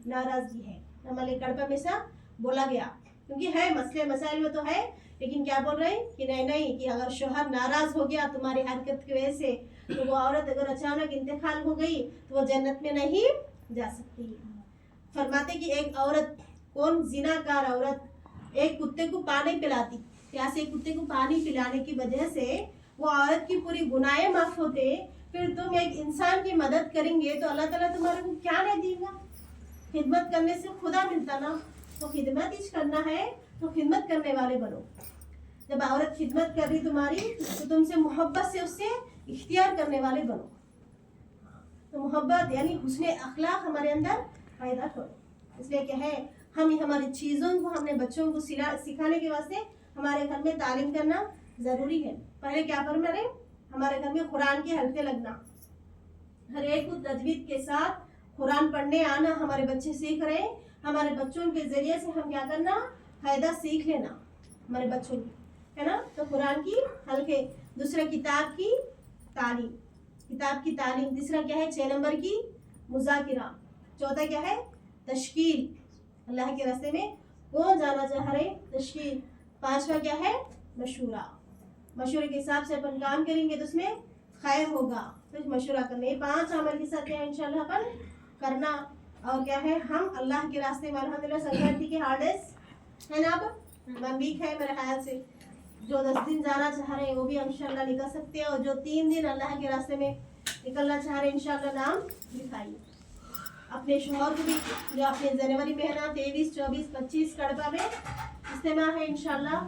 नाराज़गी है। हमारे कड़पा में सा बोला गया, क्योंकि है मसले मसाइल में तो है, लेकिन क्या बोल रहे हैं कि नहीं कि अगर शोहर नाराज़ हो गया तुम्हारी हरकत की वजह से, तो वो औरत अगर अचानक इंतकाल हो गई तो वो जन्नत में नहीं जा सकती। फरमाते कि एक औरत, कौन जिनाकार औरत एक कुत्ते को पानी पिलाती, प्यासे एक कुत्ते को पानी पिलाने की वजह से वो औरत की पूरी गुनाहें माफ़ होते, फिर तुम एक इंसान की मदद करेंगे तो अल्लाह ताला तुम्हारे को क्या नहीं देगा। खिदमत करने से खुदा मिलता ना, तो खिदमत ही करना है तो खिदमत करने वाले बनो। जब औरत खिदमत कर रही तुम्हारी तो तुमसे मोहब्बत से उससे इख्तियार करने वाले बनो। तो मोहब्बत यानी हुस्न अखलाक हमारे अंदर पैदा करो। इसलिए क्या है हम हमारी चीज़ों को हमने बच्चों को सिखाने के वास्ते हमारे घर में तालीम करना ज़रूरी है। पहले क्या फरमा रहे हमारे घर में कुरान के हल्के लगना, हर एक को तजवीद के साथ कुरान पढ़ने आना हमारे बच्चे सीख रहे हैं, हमारे बच्चों के ज़रिए से हम क्या करना, फ़ायदा सीख लेना हमारे बच्चों की, है ना। तो कुरान की हल्के, दूसरा किताब की तालीम, तीसरा क्या है 6 नंबर की मुज़ाकिरा, चौथा क्या है तश्कील, अल्लाह के रास्ते में कौन जाना चाह रहे तश्कील, पांचवा क्या है मशूरे के हिसाब से अपन काम करेंगे तो उसमें खैर होगा, तो मशूरा करना, ये 5 अमल के साथ इंशाल्लाह अपन करना। और क्या है, हम अल्लाह के रास्ते में अल्हम्दुलिल्लाह संक्रांति के हार्डेस्ट है ना, अब 1 वीक है मेरे ख्याल से, जो 10 दिन जाना चाह रहे हैं वो भी इंशाल्लाह निकल सकते हैं, और जो 3 दिन अल्लाह के रास्ते में निकलना चाह रहे हैं इंशाल्लाह नाम लिखाइए अपने शोहर को भी, जो अपने जनवरी में है ना 23, 24, 25 कड़बा में इज्तिमा है इंशाल्लाह,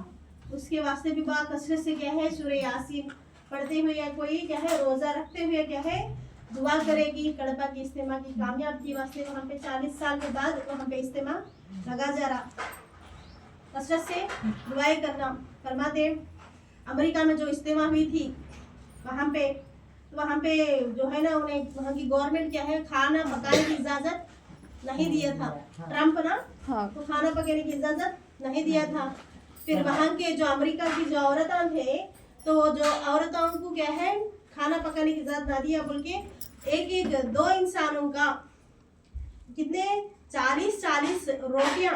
उसके वास्ते भी बा कसरत से क्या है सूरह यासीन पढ़ते हुए या कोई क्या है रोज़ा रखते हुए क्या है दुआ करेगी कड़बा की इज्तिमा की कामयाब की वास्ते। वहाँ पे 40 साल के बाद वहाँ पे इज्तिमा लगा जा रहा, कसरत से दुआएं करना। फरमाते अमेरिका में जो इज्तिमा हुई थी वहाँ पे जो है ना उन्हें वहाँ की गवर्नमेंट क्या है खाना पकाने की इजाज़त नहीं दिया था, ट्रम्प ना, तो खाना पकाने की इजाज़त नहीं दिया था। फिर वहाँ के जो अमेरिका की जो औरतें थे, तो जो औरतों को क्या है खाना पकाने की इजाज़त ना दिया, बोल के 2 इंसानों का कितने 40 रोटियां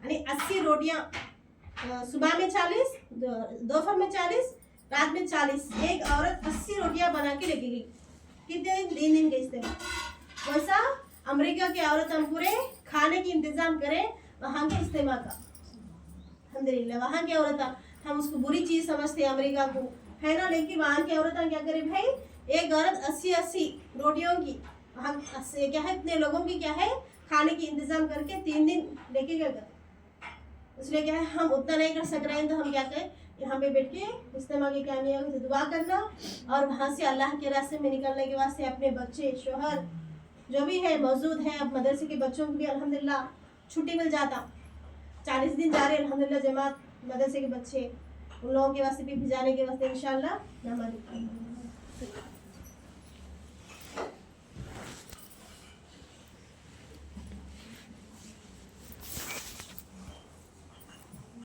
यानी 80 रोटियां, सुबह में 40, दोपहर में 40, रात में 40, एक औरत 80 रोटियां बना के लेके गई, कितने 3 दिन के इस्तेमाल। वैसा अमेरिका के औरतें पूरे खाने की इंतजाम करें वहाँ के इस्तेमाल का, अल्हम्दुलिल्लाह। वहाँ की औरतें हम उसको बुरी चीज़ समझते हैं अमेरिका को, है ना, लेकिन वहाँ की औरतें क्या करें भाई, एक औरत 80 रोटियों की वहाँ क्या है इतने लोगों की क्या है खाने की इंतजाम करके 3 दिन लेके गए, इसलिए क्या है हम उतना नहीं कर सक रहे हैं, तो हम क्या करें यहाँ पे बैठ के इस्तेमाल की कामयाबी से दुआ करना, और वहाँ से अल्लाह के रास्ते में निकलने के वास्ते अपने बच्चे शोहर जो भी है मौजूद है, अब मदरसे के बच्चों को भी अल्हम्दुलिल्लाह छुट्टी मिल जाता, 40 दिन जा रहे अल्हम्दुलिल्लाह जमात मदरसे के बच्चे, उन लोगों के वास्ते भी भिजाने के वास्ते इंशाल्लाह नमाज़